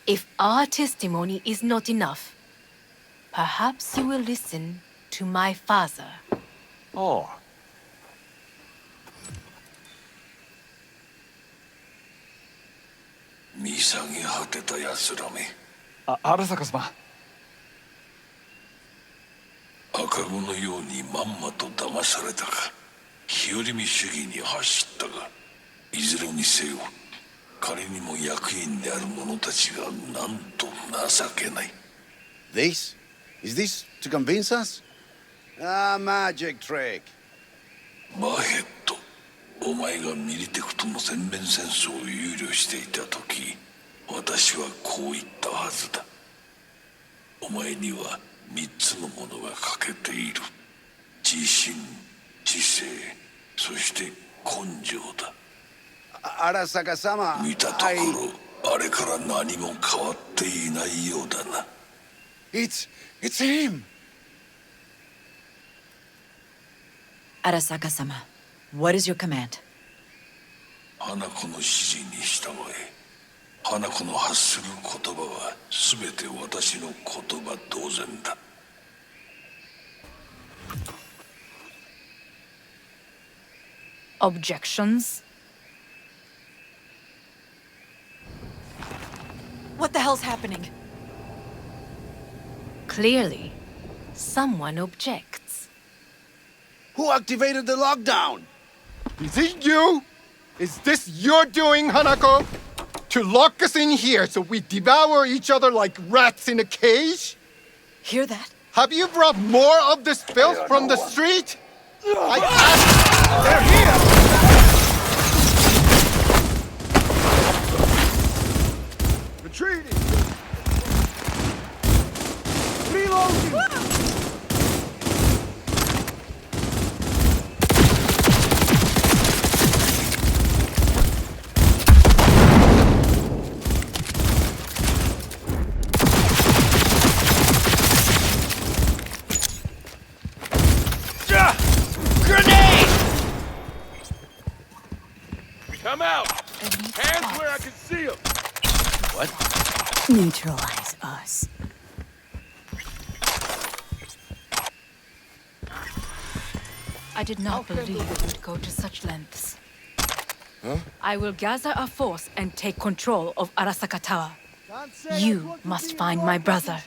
[SPEAKER 7] If our testimony is not enough, perhaps you will listen to my father.
[SPEAKER 1] Oh. Arasaka様。
[SPEAKER 14] 赤子のようにまんまと騙されたか、日和見主義に走ったが、いずれにせよ、彼にも役員である者たちがなんと情けない。
[SPEAKER 12] This? Is this to convince us? Ah, magic trick.
[SPEAKER 14] マヘッド、お前がミリテクとの全面戦争を憂慮していた時、私はこう言ったはずだ。お前には3つのものが欠けている。自信、知性、そして根性だ。
[SPEAKER 12] Arasaka-sama,
[SPEAKER 14] 見たところ、あれから何も変わっていないようだな。
[SPEAKER 12] It's him!
[SPEAKER 15] Arasaka-sama, what is your command?
[SPEAKER 14] 花子の指示に従え。花子の発する言葉は全て私の言葉同然だ。
[SPEAKER 7] Objections?
[SPEAKER 15] What the hell's happening?
[SPEAKER 7] Clearly, someone objects.
[SPEAKER 12] Who activated the lockdown? Is it you?
[SPEAKER 16] Is this your doing, Hanako? To lock us in here so we devour each other like rats in a cage?
[SPEAKER 15] Hear that?
[SPEAKER 16] Have you brought more of this filth from the street? I asked... They're here!
[SPEAKER 12] Retreating! Reloading!
[SPEAKER 11] Come out! Hands where I can see them!
[SPEAKER 12] What?
[SPEAKER 5] Neutralize us.
[SPEAKER 7] I did not believe it would go to such lengths.
[SPEAKER 12] Huh?
[SPEAKER 7] I will gather a force and take control of Arasaka Tower. You must find my brother.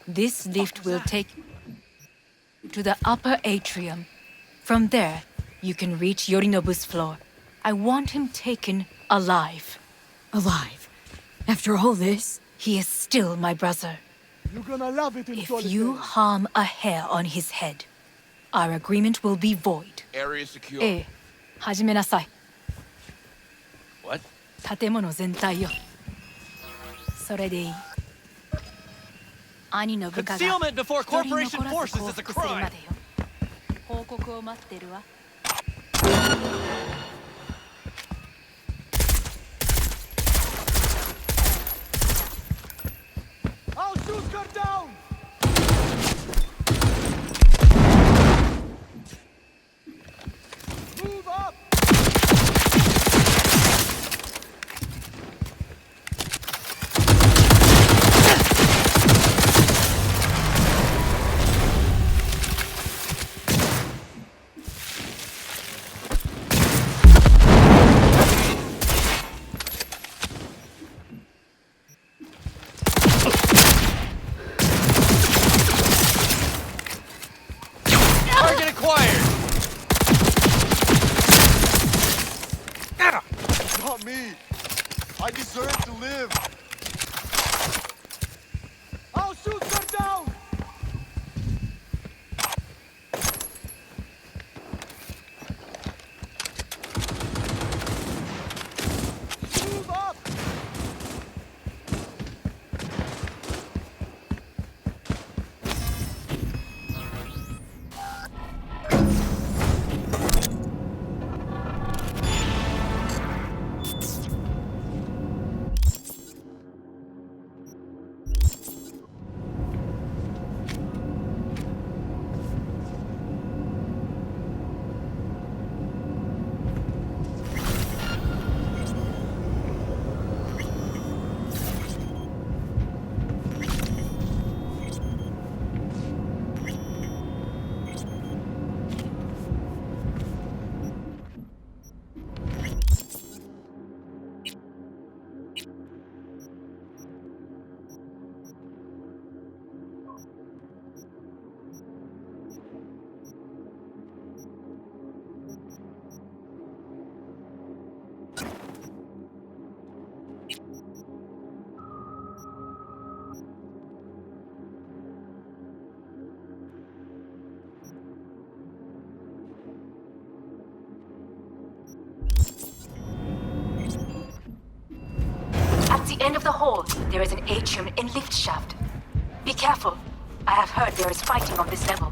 [SPEAKER 7] This lift will take you to the upper atrium. From there, you can reach Yorinobu's floor. I want him taken alive.
[SPEAKER 5] Alive? After all this?
[SPEAKER 7] He is still my brother.
[SPEAKER 12] You're gonna love it in
[SPEAKER 7] If you harm a hair on his head, our agreement will be void.
[SPEAKER 11] Area secure.
[SPEAKER 7] ええ、始めなさい。
[SPEAKER 12] What?
[SPEAKER 7] 建物全体よ。それでいい。兄の部下が
[SPEAKER 17] Concealment before
[SPEAKER 7] 一人
[SPEAKER 17] corporation
[SPEAKER 7] 残らず
[SPEAKER 17] forces
[SPEAKER 7] 降
[SPEAKER 17] is a
[SPEAKER 7] 伏するま
[SPEAKER 17] crime.
[SPEAKER 7] でよ。報告を待ってるわ。
[SPEAKER 12] Our shoes cut down! Move up!
[SPEAKER 17] Target acquired!
[SPEAKER 12] It's not me! I deserve to live! Our shoes cut down! Move up!
[SPEAKER 8] At the end of the hall, there is an atrium and lift shaft. Be careful. I have heard there is fighting on this level.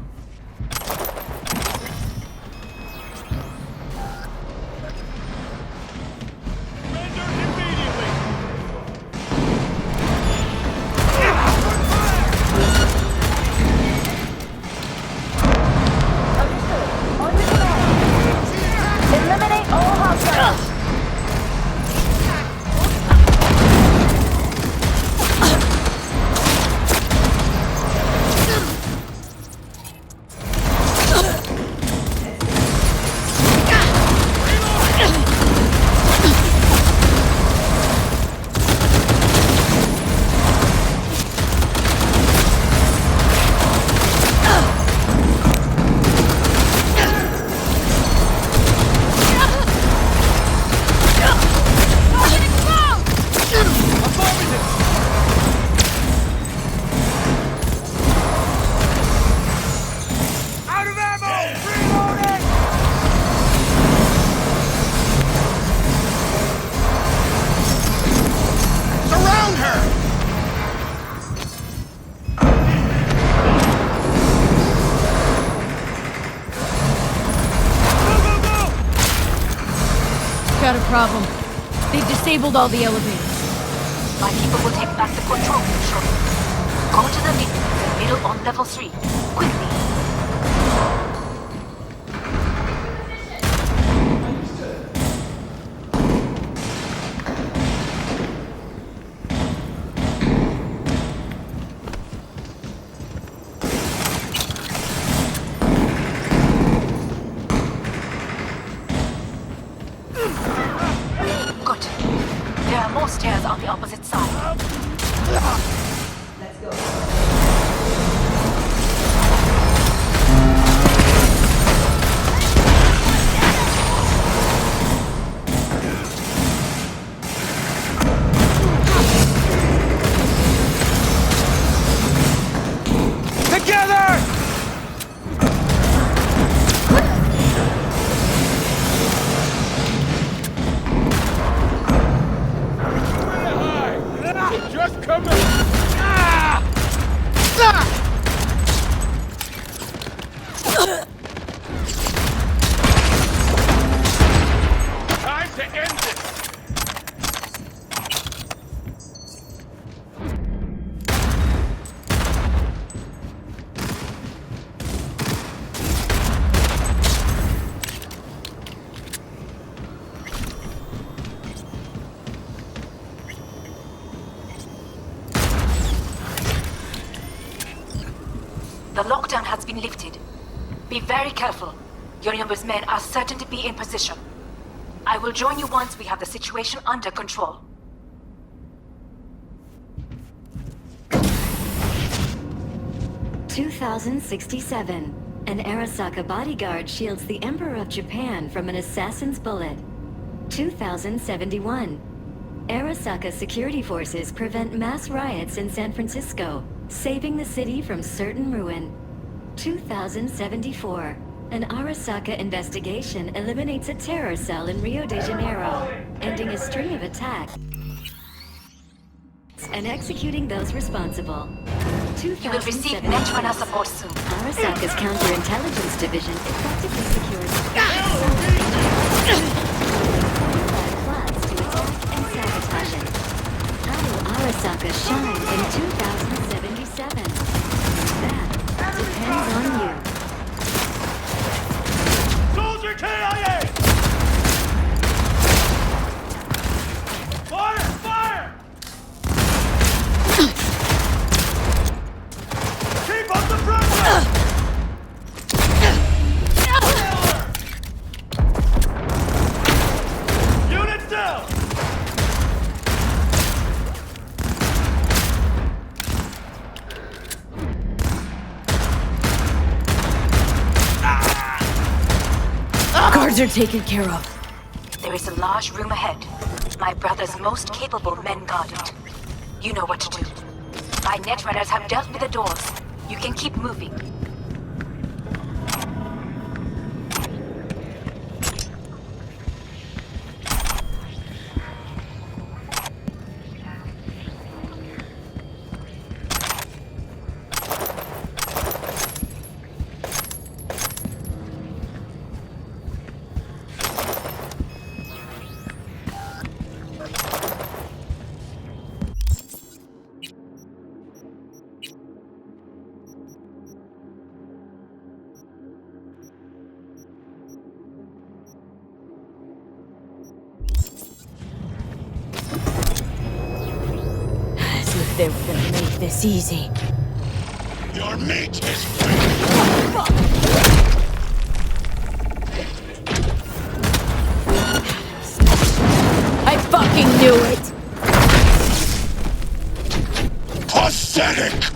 [SPEAKER 2] Eliminate all hostiles.
[SPEAKER 5] got a problem. They've disabled all the elevators.
[SPEAKER 8] My people will take back the control room shortly. Go to the middle on level 3. Quickly. Good. There are more stairs on the opposite side. Let's go.
[SPEAKER 17] Together! Just come in! Ah! Ah! Time to end this!
[SPEAKER 8] The lockdown has been lifted. Be very careful. Yorinobu's men are certain to be in position. I will join you once we have the situation under control.
[SPEAKER 18] "2067. An Arasaka bodyguard shields the Emperor of Japan from an assassin's bullet. 2071. Arasaka security forces prevent mass riots in San Francisco, saving the city from certain ruin. 2074. An Arasaka investigation eliminates a terror cell in Rio de Janeiro, ending a string of attacks and executing those responsible.
[SPEAKER 8] You will receive Netrunner support soon.
[SPEAKER 18] Arasaka's counterintelligence division effectively secures plots to attack and sabotage it. How will Arasaka shine in 2077? That depends on you.
[SPEAKER 17] Soldier KIA! Fire! Fire! Keep up the pressure! Units down!
[SPEAKER 5] Guards are taken care of.
[SPEAKER 8] There is a large room ahead. My brother's most capable men guard it. You know what to do. My Netrunners have dealt with the doors. You can keep moving.
[SPEAKER 5] They were gonna make this easy.
[SPEAKER 14] Your mate is
[SPEAKER 5] I fucking knew it!
[SPEAKER 14] pathetic!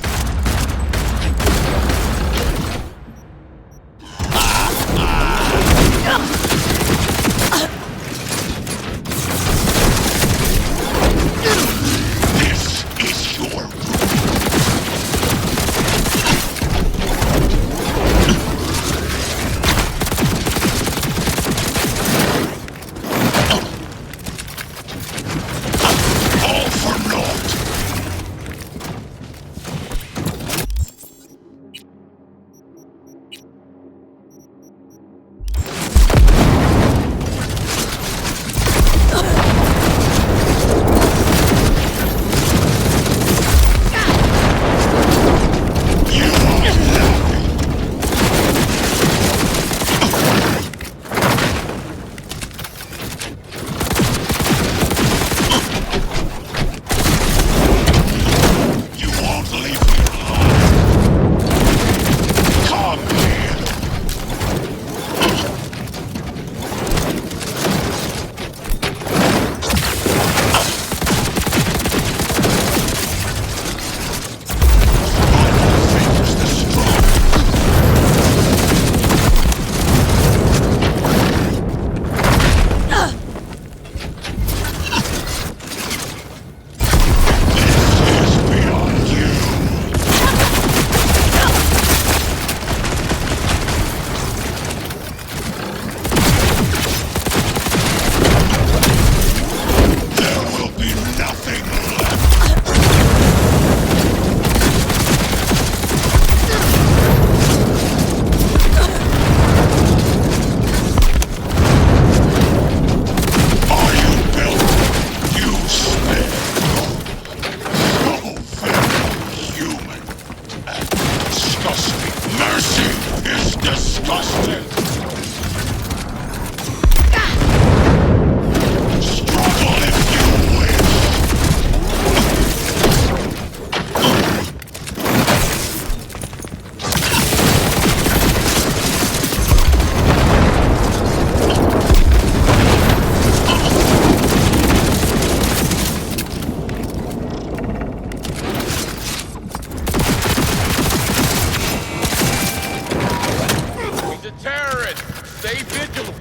[SPEAKER 11] Stay vigilant.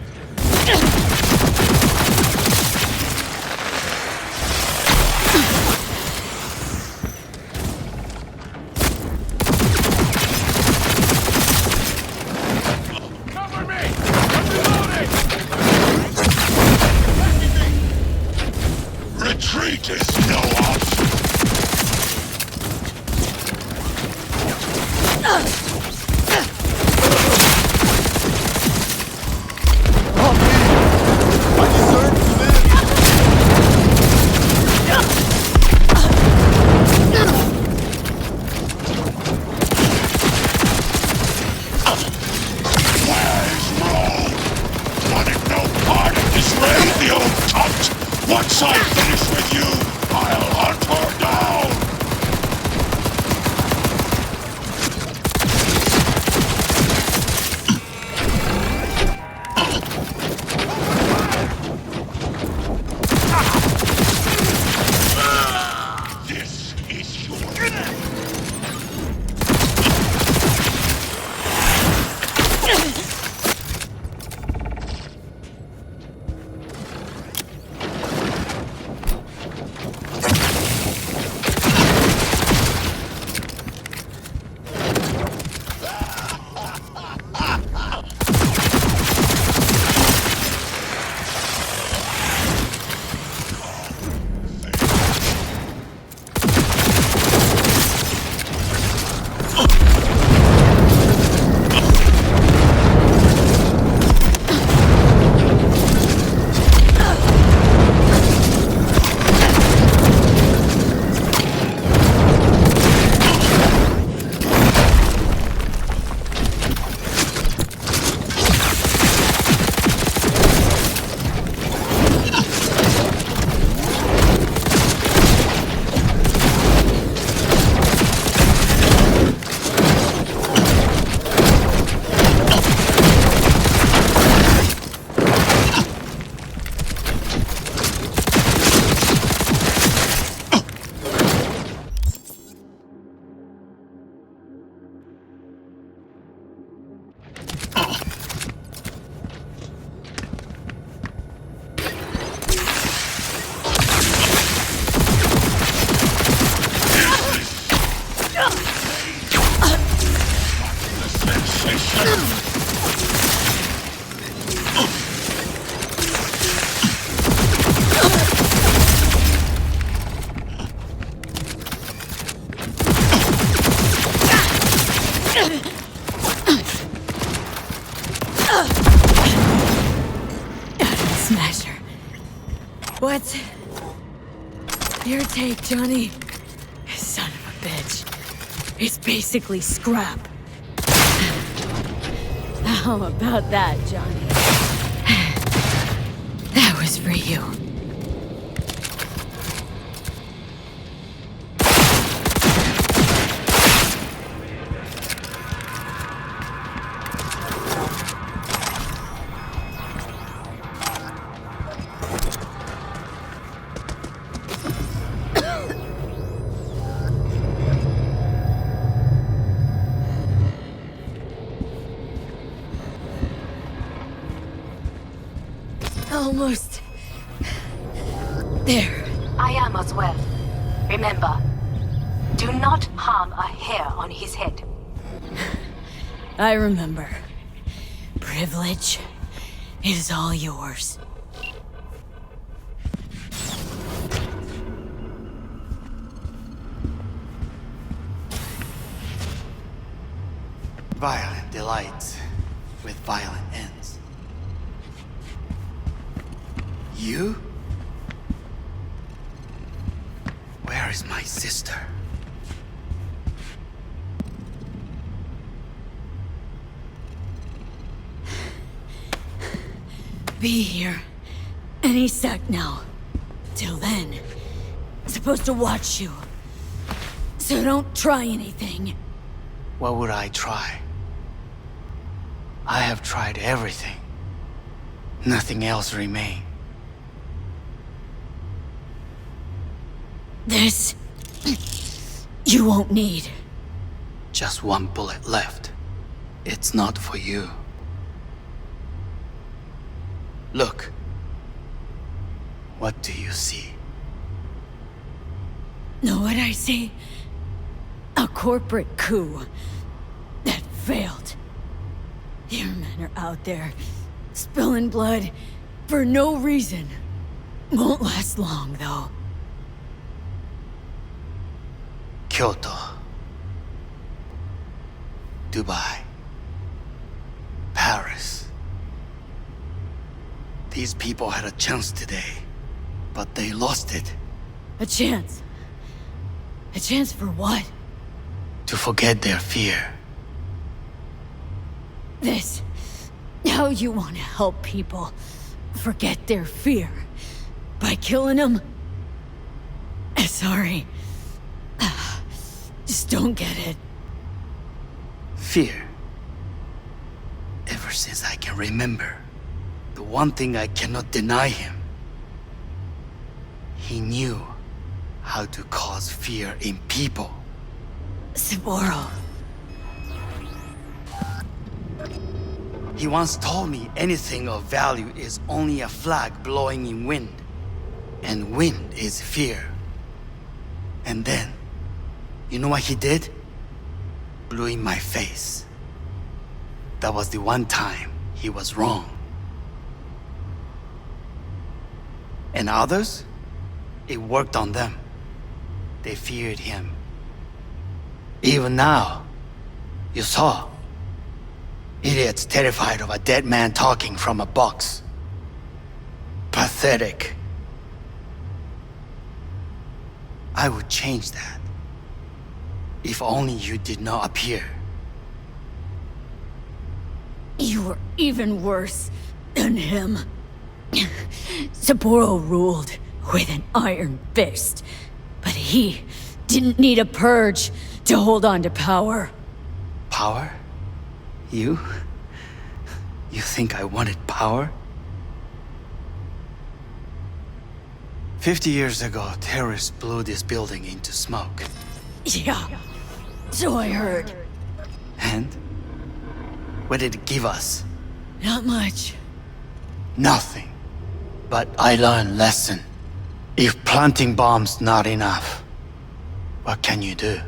[SPEAKER 11] Cover me! I'm reloading!
[SPEAKER 14] Retreat is no option. Once I finish with you, I'll hunt her down! This is your
[SPEAKER 5] Smasher. What? Your take, Johnny? Son of a bitch. It's basically scrap. How about that, Johnny? That was for you. Almost. There.
[SPEAKER 8] I am as well. Remember, do not harm a hair on his head.
[SPEAKER 5] I remember. Privilege is all yours.
[SPEAKER 10] Violent delights with violent ends. You? Where is my sister?
[SPEAKER 5] Be here any sec now. Till then, I'm supposed to watch you. So don't try anything.
[SPEAKER 10] What would I try? I have tried everything. Nothing else remains.
[SPEAKER 5] This... you won't need.
[SPEAKER 10] Just one bullet left. It's not for you. Look. What do you see?
[SPEAKER 5] Know what I see? A corporate coup that failed. Your men are out there, spilling blood for no reason. Won't last long, though.
[SPEAKER 10] Kyoto. Dubai. Paris. These people had a chance today, but they lost it.
[SPEAKER 5] A chance? A chance for what?
[SPEAKER 10] To forget their fear.
[SPEAKER 5] This. How you want to help people forget their fear? By killing them? Sorry. Just don't get it.
[SPEAKER 10] Fear. Ever since I can remember, the one thing I cannot deny him. He knew how to cause fear in people.
[SPEAKER 5] Saburo.
[SPEAKER 10] He once told me anything of value is only a flag blowing in wind. And wind is fear. And then, you know what he did? Blew in my face. That was the one time he was wrong. And others? It worked on them. They feared him. Even now, you saw. Idiots terrified of a dead man talking from a box. Pathetic. I would change that. If only you did not appear.
[SPEAKER 5] You were even worse than him. Sapporo ruled with an iron fist, but he didn't need a purge to hold on to power.
[SPEAKER 10] Power? You? You think I wanted power? 50 years ago, terrorists blew this building into smoke.
[SPEAKER 5] Yeah, so I heard.
[SPEAKER 10] And? What did it give us?
[SPEAKER 5] Not much.
[SPEAKER 10] Nothing. But I learned lesson. If planting bombs not enough, what can you do?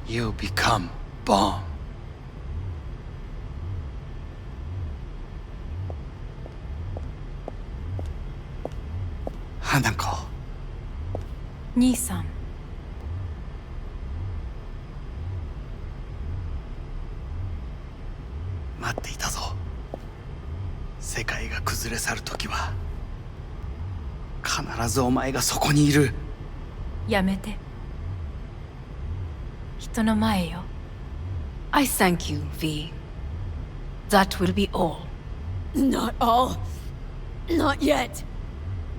[SPEAKER 10] You become bomb. Hanako.
[SPEAKER 7] 兄さん。
[SPEAKER 10] 待っていたぞ。世界が崩れ去る時は必ずお前がそこにいる。
[SPEAKER 7] やめて。人の前よ。I thank you, V. That will be all.
[SPEAKER 5] Not all. Not yet.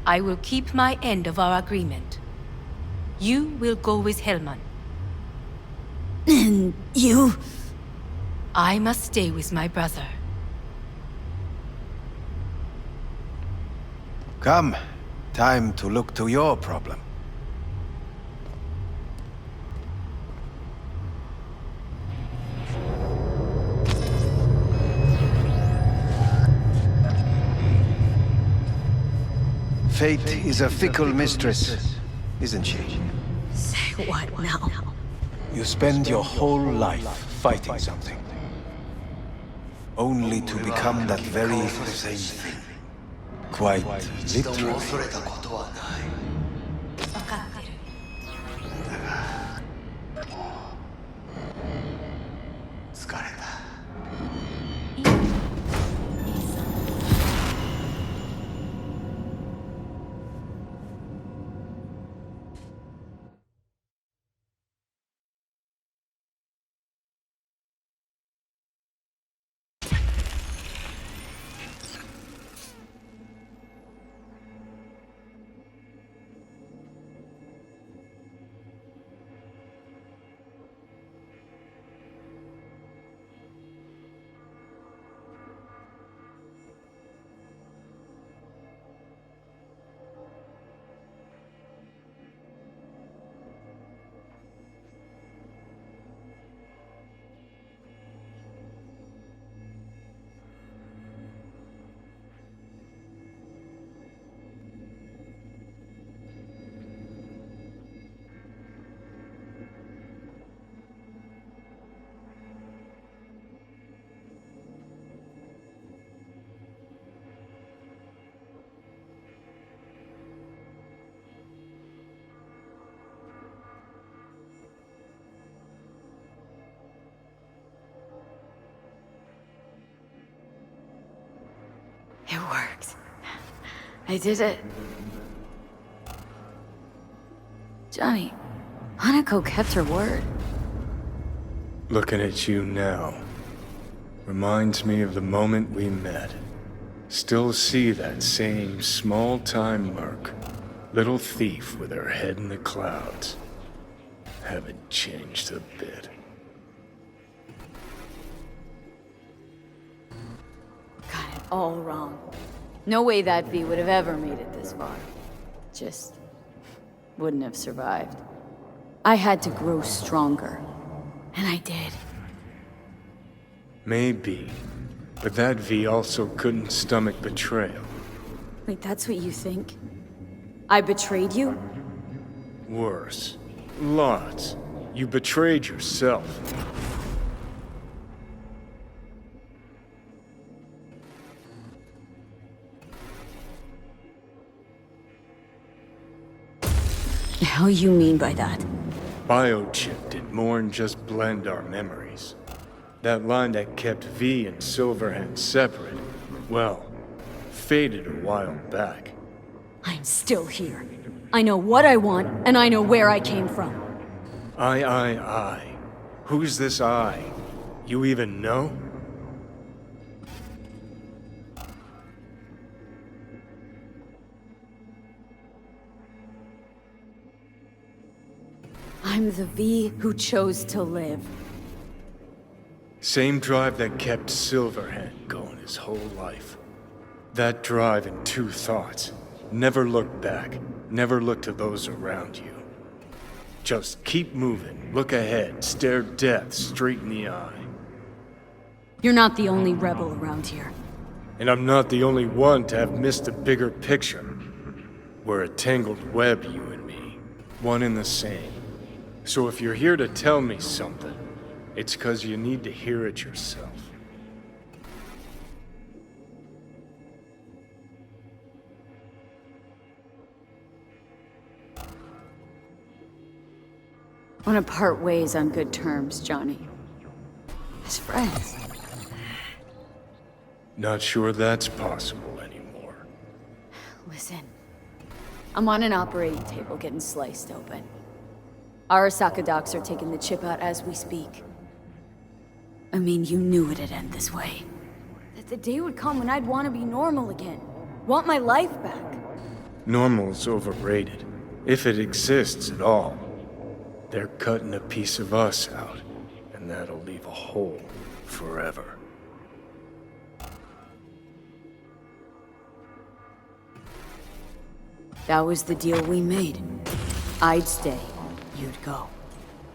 [SPEAKER 7] I will keep my end of our agreement. You will go with Hellman.
[SPEAKER 5] And you?
[SPEAKER 7] I must stay with my brother.
[SPEAKER 9] Come. Time to look to your problem. Fate is a fickle mistress, isn't she?
[SPEAKER 5] Say what now?
[SPEAKER 9] You spend your whole life fighting something, only to become that very same thing. Quite literally.
[SPEAKER 7] 分かってる。
[SPEAKER 10] 疲れた。
[SPEAKER 5] It worked. I did it. Johnny, Hanako kept her word.
[SPEAKER 4] Looking at you now reminds me of the moment we met. Still see that same small-time merc. Little thief with her head in the clouds. Haven't changed a bit.
[SPEAKER 5] Got it all wrong. No way that V would have ever made it this far. Just wouldn't have survived. I had to grow stronger. And I did.
[SPEAKER 4] Maybe. But that V also couldn't stomach betrayal.
[SPEAKER 5] Wait, that's what you think? I betrayed you?
[SPEAKER 4] Worse. Lots. You betrayed yourself.
[SPEAKER 5] The hell you mean by that?
[SPEAKER 4] Biochip did more than just blend our memories. That line that kept V and Silverhand separate, well, faded a while back.
[SPEAKER 5] I'm still here. I know what I want, and I know where I came from.
[SPEAKER 4] I. Who's this I? You even know?
[SPEAKER 5] I'm the V who chose to live.
[SPEAKER 4] Same drive that kept Silverhand going his whole life. That drive and two thoughts. Never look back. Never look to those around you. Just keep moving, look ahead, stare death straight in the eye.
[SPEAKER 5] You're not the only rebel around here.
[SPEAKER 4] And I'm not the only one to have missed the bigger picture. We're a tangled web, you and me. One and the same. So if you're here to tell me something, it's 'cause you need to hear it yourself.
[SPEAKER 5] Want to part ways on good terms, Johnny. As friends.
[SPEAKER 4] Not sure that's possible anymore.
[SPEAKER 5] Listen. I'm on an operating table getting sliced open. Arasaka docs are taking the chip out as we speak. I mean, you knew it'd end this way. That the day would come when I'd want to be normal again. Want my life back.
[SPEAKER 4] Normal's overrated. If it exists at all. They're cutting a piece of us out, and that'll leave a hole forever.
[SPEAKER 5] That was the deal we made. I'd stay, you'd go.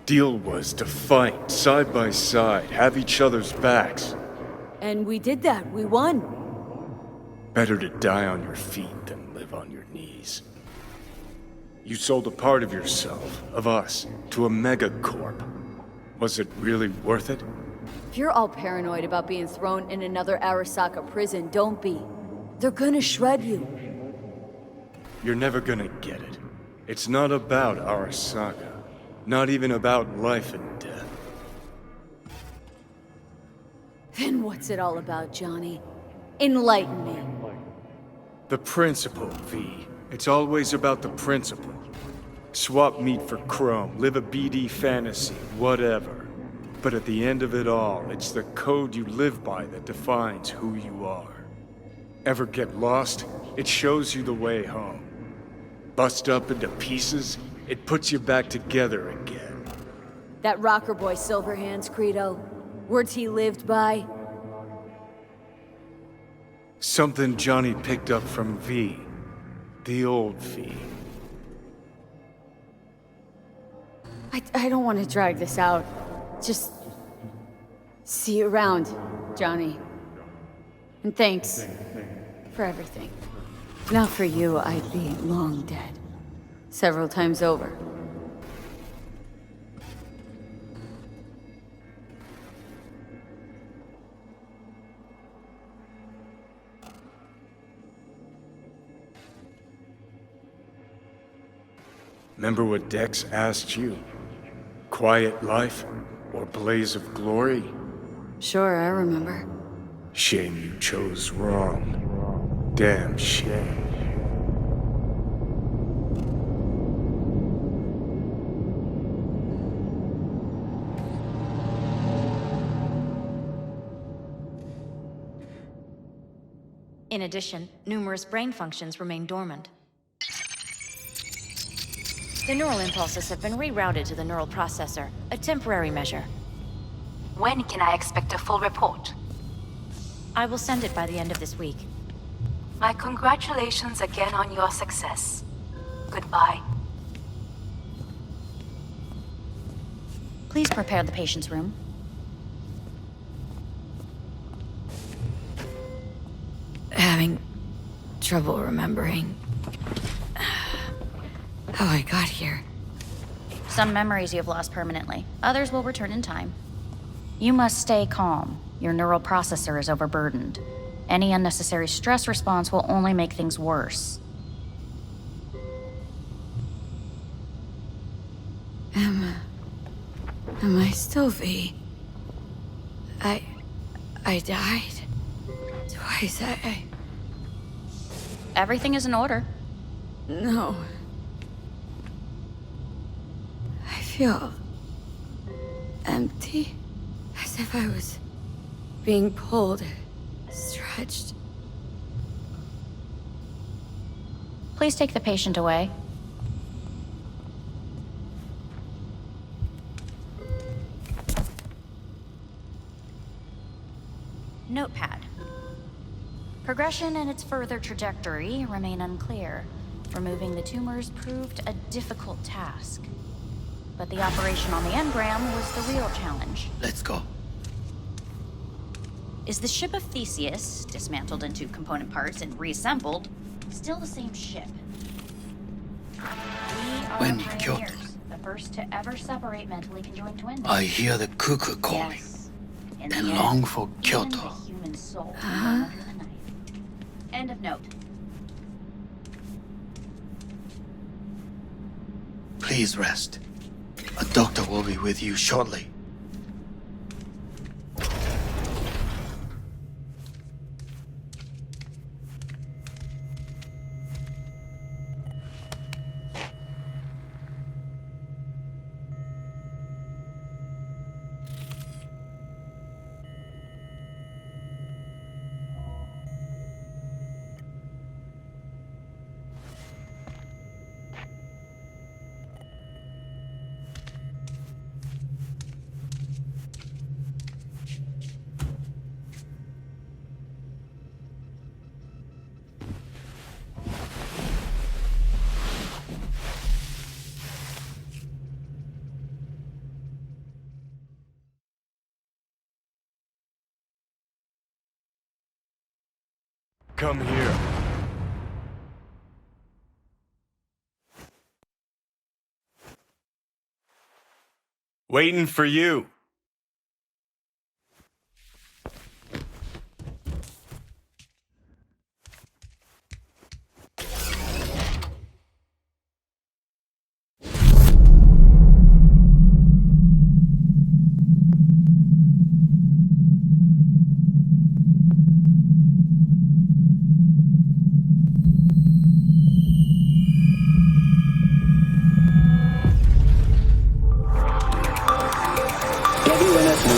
[SPEAKER 4] Deal was to fight, side by side, have each other's backs.
[SPEAKER 5] And we did that, we won.
[SPEAKER 4] Better to die on your feet than live on your knees. You sold a part of yourself, of us, to a megacorp. Was it really worth it?
[SPEAKER 5] If you're all paranoid about being thrown in another Arasaka prison, don't be. They're gonna shred you.
[SPEAKER 4] You're never gonna get it. It's not about Arasaka. Not even about life and death.
[SPEAKER 5] Then what's it all about, Johnny? Enlighten me.
[SPEAKER 4] The principle, V. It's always about the principle. Swap meat for chrome, live a BD fantasy, whatever. But at the end of it all, it's the code you live by that defines who you are. Ever get lost? It shows you the way home. Bust up into pieces? It puts you back together again.
[SPEAKER 5] That rocker boy Silverhand's credo? Words he lived by?
[SPEAKER 4] Something Johnny picked up from V. The old V.
[SPEAKER 5] I don't want to drag this out. Just... see you around, Johnny. And thanks for everything. Not for you, I'd be long dead. Several times over.
[SPEAKER 4] Remember what Dex asked you? Quiet life or blaze of glory?
[SPEAKER 5] Sure, I remember.
[SPEAKER 4] Shame you chose wrong. damn shit.
[SPEAKER 19] In addition, numerous brain functions remain dormant. The neural impulses have been rerouted to the neural processor, a temporary measure.
[SPEAKER 8] When can I expect a full report?
[SPEAKER 19] I will send it by the end of this week.
[SPEAKER 8] My congratulations again on your success. Goodbye.
[SPEAKER 19] Please prepare the patient's room.
[SPEAKER 5] Having trouble remembering how I got here.
[SPEAKER 19] Some memories you have lost permanently. Others will return in time. You must stay calm. Your neural processor is overburdened. Any unnecessary stress response will only make things worse.
[SPEAKER 5] Am I still V? I died twice.
[SPEAKER 19] Everything is in order.
[SPEAKER 5] No. I feel empty, as if I was being pulled, stretched.
[SPEAKER 19] Please take the patient away. Notepad. Progression and its further trajectory remain unclear. Removing the tumors proved a difficult task. But the operation on the engram was the real challenge.
[SPEAKER 10] Let's go.
[SPEAKER 19] Is the ship of Theseus, dismantled into component parts and reassembled, still the same ship? We are
[SPEAKER 10] When
[SPEAKER 19] the
[SPEAKER 10] Kyoto.
[SPEAKER 19] pioneers, the first to ever separate mentally conjoined twins.
[SPEAKER 10] I hear the cuckoo calling
[SPEAKER 19] Yes. In
[SPEAKER 10] and
[SPEAKER 19] the
[SPEAKER 10] long
[SPEAKER 19] end,
[SPEAKER 10] for
[SPEAKER 19] even
[SPEAKER 10] Kyoto.
[SPEAKER 19] the human soul can run under the knife. End of note.
[SPEAKER 10] Please rest. A doctor will be with you shortly.
[SPEAKER 4] Come here. Waiting for you.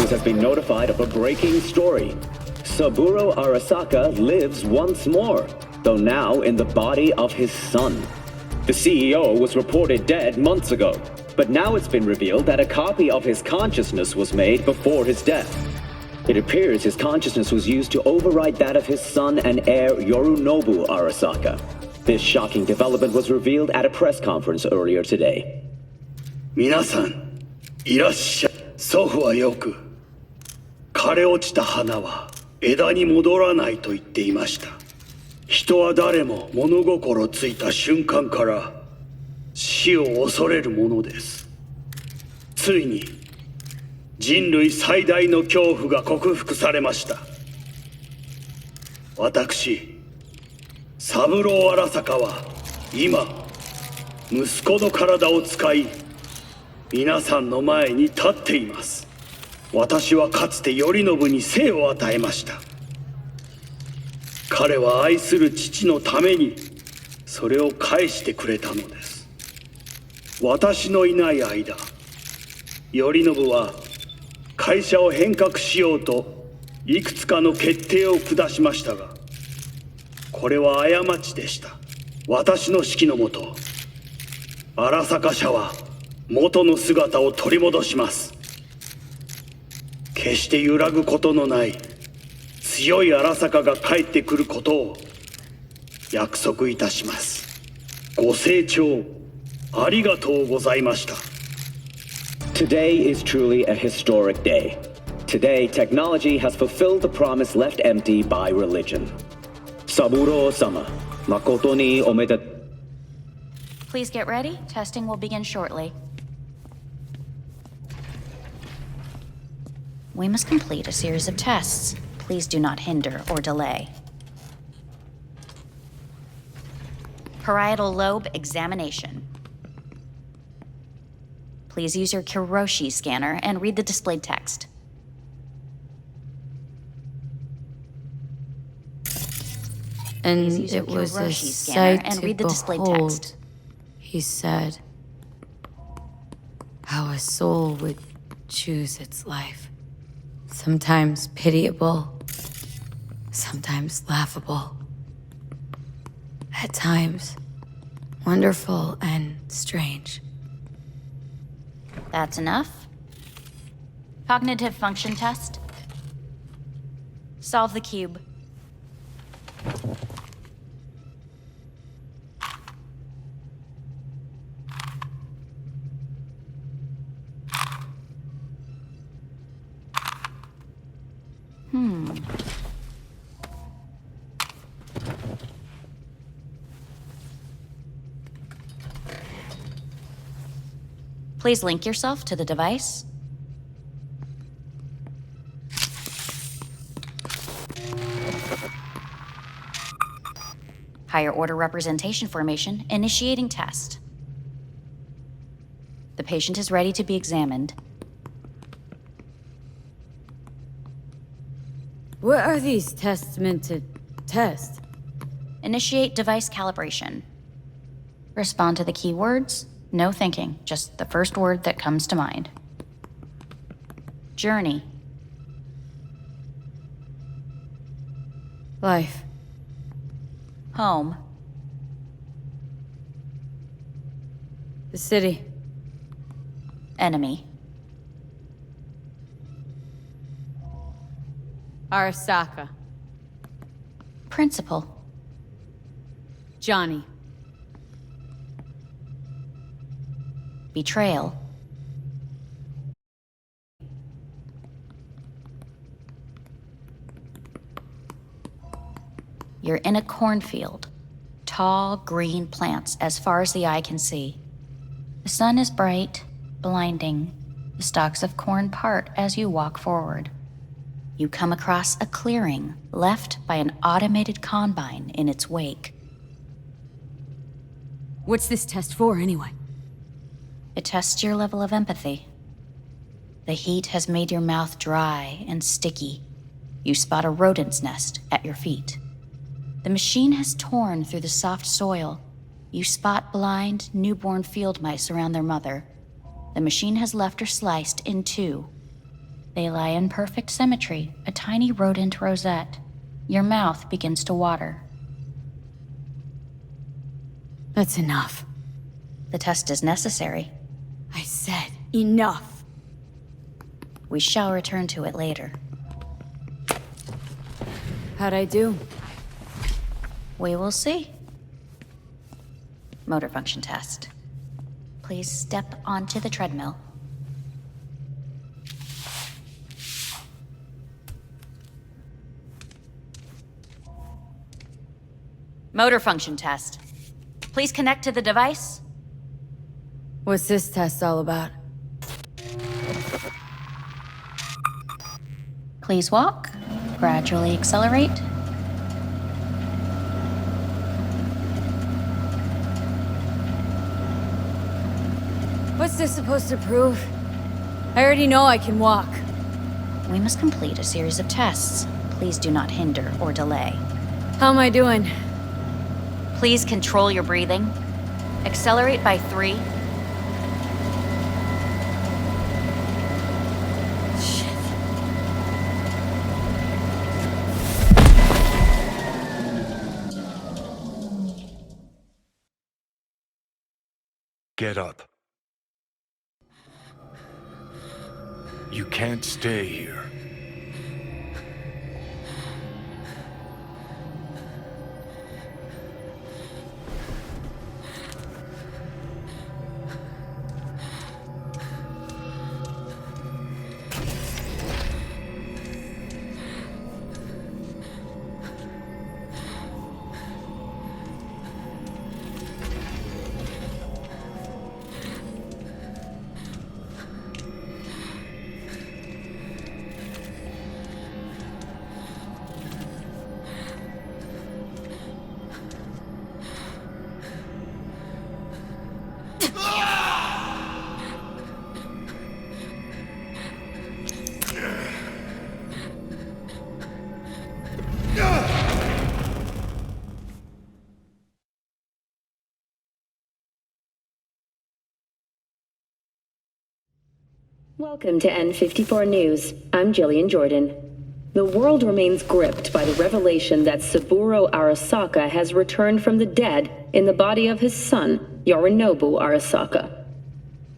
[SPEAKER 20] Has been notified of a breaking story. Saburo Arasaka lives once more, though now in the body of his son. The CEO was reported dead months ago, but now it's been revealed that a copy of his consciousness was made before his death. It appears his consciousness was used to override that of his son and heir Yorinobu Arasaka. This shocking development was revealed at a press conference earlier today.
[SPEAKER 21] 皆さん、いらっしゃい。祖父はよく、枯れ落ちた花は枝に戻らないと言っていました。人は誰も物心ついた瞬間から死を恐れるものです。ついに人類最大の恐怖が克服されました。私、三郎荒坂は今、息子の体を使い、皆さんの前に立っています。私はかつて頼信に生を与えました。彼は愛する父のためにそれを返してくれたのです。私のいない間、頼信は会社を変革しようといくつかの決定を下しましたが、これは過ちでした。私の指揮のもと、荒坂社は元の姿を取り戻します。決して揺らぐことのない強い荒坂が帰ってくることを約束いたします。ご清聴ありがとうございました。
[SPEAKER 20] Today is truly a historic day. Today, technology has fulfilled the promise left empty by religion. Saburo-sama, makoto ni omedet.
[SPEAKER 19] Please get ready. Testing will begin shortly. We must complete a series of tests. Please do not hinder or delay. Parietal lobe examination. Please use your Kiroshi scanner and read the displayed text.
[SPEAKER 5] And
[SPEAKER 19] Please use your
[SPEAKER 5] it was a
[SPEAKER 19] Kiroshi scanner
[SPEAKER 5] sight
[SPEAKER 19] and
[SPEAKER 5] to
[SPEAKER 19] read the displayed
[SPEAKER 5] behold,
[SPEAKER 19] text.
[SPEAKER 5] he said, how a soul would choose its life. Sometimes pitiable, sometimes laughable. At times, wonderful and strange.
[SPEAKER 19] That's enough. Cognitive function test. Solve the cube. Please link yourself to the device. Higher order representation formation, initiating test. The patient is ready to be examined.
[SPEAKER 5] What are these tests meant to test?
[SPEAKER 19] Initiate device calibration. Respond to the keywords. No thinking, just the first word that comes to mind. Journey.
[SPEAKER 5] Life.
[SPEAKER 19] Home.
[SPEAKER 5] The city.
[SPEAKER 19] Enemy.
[SPEAKER 5] Arasaka.
[SPEAKER 19] Principal.
[SPEAKER 5] Johnny.
[SPEAKER 19] Betrayal. You're in a cornfield. Tall, green plants as far as the eye can see. The sun is bright, blinding. The stalks of corn part as you walk forward. You come across a clearing left by an automated combine in its wake.
[SPEAKER 5] What's this test for, anyway?
[SPEAKER 19] It tests your level of empathy. The heat has made your mouth dry and sticky. You spot a rodent's nest at your feet. The machine has torn through the soft soil. You spot blind, newborn field mice around their mother. The machine has left her sliced in two. They lie in perfect symmetry, a tiny rodent rosette. Your mouth begins to water.
[SPEAKER 5] That's enough.
[SPEAKER 19] The test is necessary.
[SPEAKER 5] I said enough.
[SPEAKER 19] We shall return to it later.
[SPEAKER 5] How'd I do?
[SPEAKER 19] We will see. Motor function test. Please step onto the treadmill. Motor function test. Please connect to the device.
[SPEAKER 5] What's this test all about?
[SPEAKER 19] Please walk. Gradually accelerate.
[SPEAKER 5] What's this supposed to prove? I already know I can walk.
[SPEAKER 19] We must complete a series of tests. Please do not hinder or delay.
[SPEAKER 5] How am I doing?
[SPEAKER 19] Please control your breathing. Accelerate by 3.
[SPEAKER 4] Get up. You can't stay here.
[SPEAKER 13] Welcome to N54 News. I'm Jillian Jordan. The world remains gripped by the revelation that Saburo Arasaka has returned from the dead in the body of his son, Yorinobu Arasaka.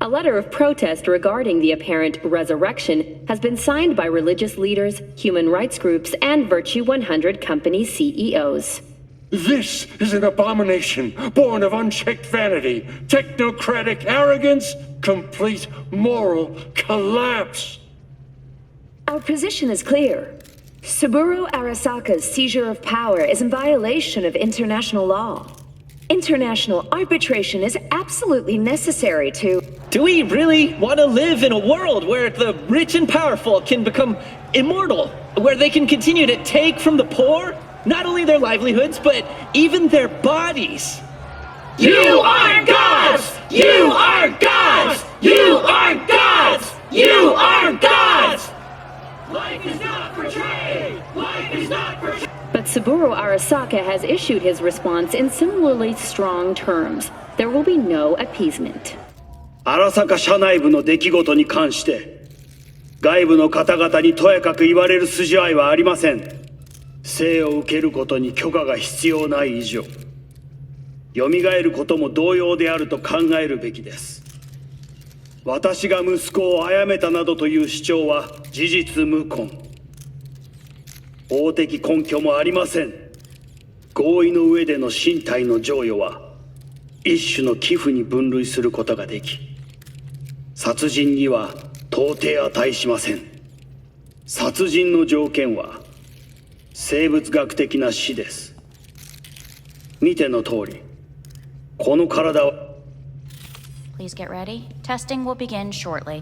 [SPEAKER 13] A letter of protest regarding the apparent resurrection has been signed by religious leaders, human rights groups, and Virtue 100 company CEOs.
[SPEAKER 3] This is an abomination born of unchecked vanity, technocratic arrogance, complete moral collapse.
[SPEAKER 13] Our position is clear. Saburo Arasaka's seizure of power is in violation of international law. International arbitration is absolutely necessary to...
[SPEAKER 22] Do we really want to live in a world where the rich and powerful can become immortal? Where they can continue to take from the poor? Not only their livelihoods, but even their bodies.
[SPEAKER 21] You are gods! You are gods! You are gods! You are gods! Life is not portrayed! Life is not portrayed!
[SPEAKER 13] But Saburo Arasaka has issued his response in similarly strong terms. There will be no appeasement.
[SPEAKER 21] 荒坂社内部の出来事に関して、外部の方々にとやかく言われる筋合いはありません。生を受けることに許可が必要ない以上、蘇ることも同様であると考えるべきです。私が息子を殺めたなどという主張は事実無根。法的根拠もありません。合意の上での身体の贈与は一種の寄付に分類することができ、殺人には到底値しません。殺人の条件は生物学的な死です。見ての通り、この体は
[SPEAKER 19] Please get ready. Testing will begin shortly.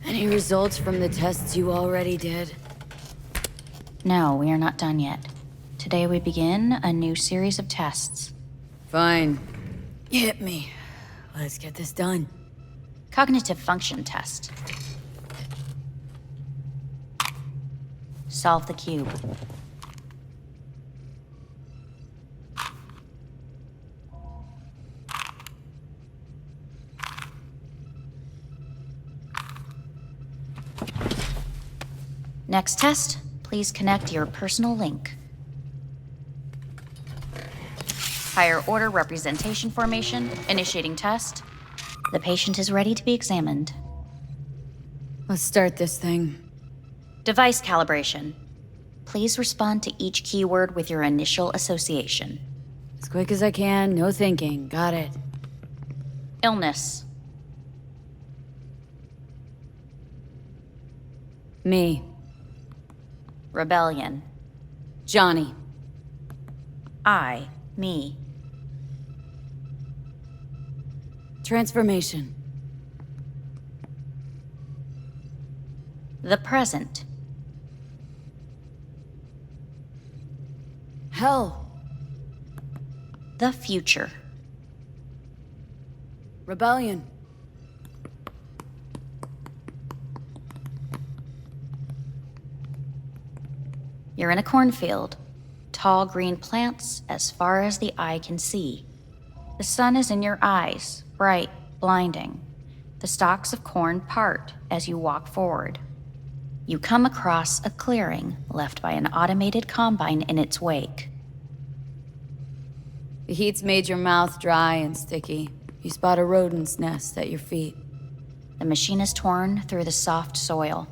[SPEAKER 5] Any results from the tests you already did?
[SPEAKER 19] No, we are not done yet. Today we begin a new series of tests.
[SPEAKER 5] Fine. Hit me. Let's get this done.
[SPEAKER 19] Cognitive function test. Solve the cube. Next test, please connect your personal link. Higher order representation formation, initiating test. The patient is ready to be examined.
[SPEAKER 5] Let's start this thing.
[SPEAKER 19] Device calibration. Please respond to each keyword with your initial association.
[SPEAKER 5] As quick as I can, no thinking. Got it.
[SPEAKER 19] Illness.
[SPEAKER 5] Me.
[SPEAKER 19] Rebellion.
[SPEAKER 5] Johnny.
[SPEAKER 19] I. Me.
[SPEAKER 5] Transformation.
[SPEAKER 19] The present.
[SPEAKER 5] Hell.
[SPEAKER 19] The future.
[SPEAKER 5] Rebellion.
[SPEAKER 19] You're in a cornfield. Tall green plants as far as the eye can see. The sun is in your eyes, bright, blinding. The stalks of corn part as you walk forward. You come across a clearing left by an automated combine in its wake.
[SPEAKER 5] The heat's made your mouth dry and sticky. You spot a rodent's nest at your feet.
[SPEAKER 19] The machine is torn through the soft soil.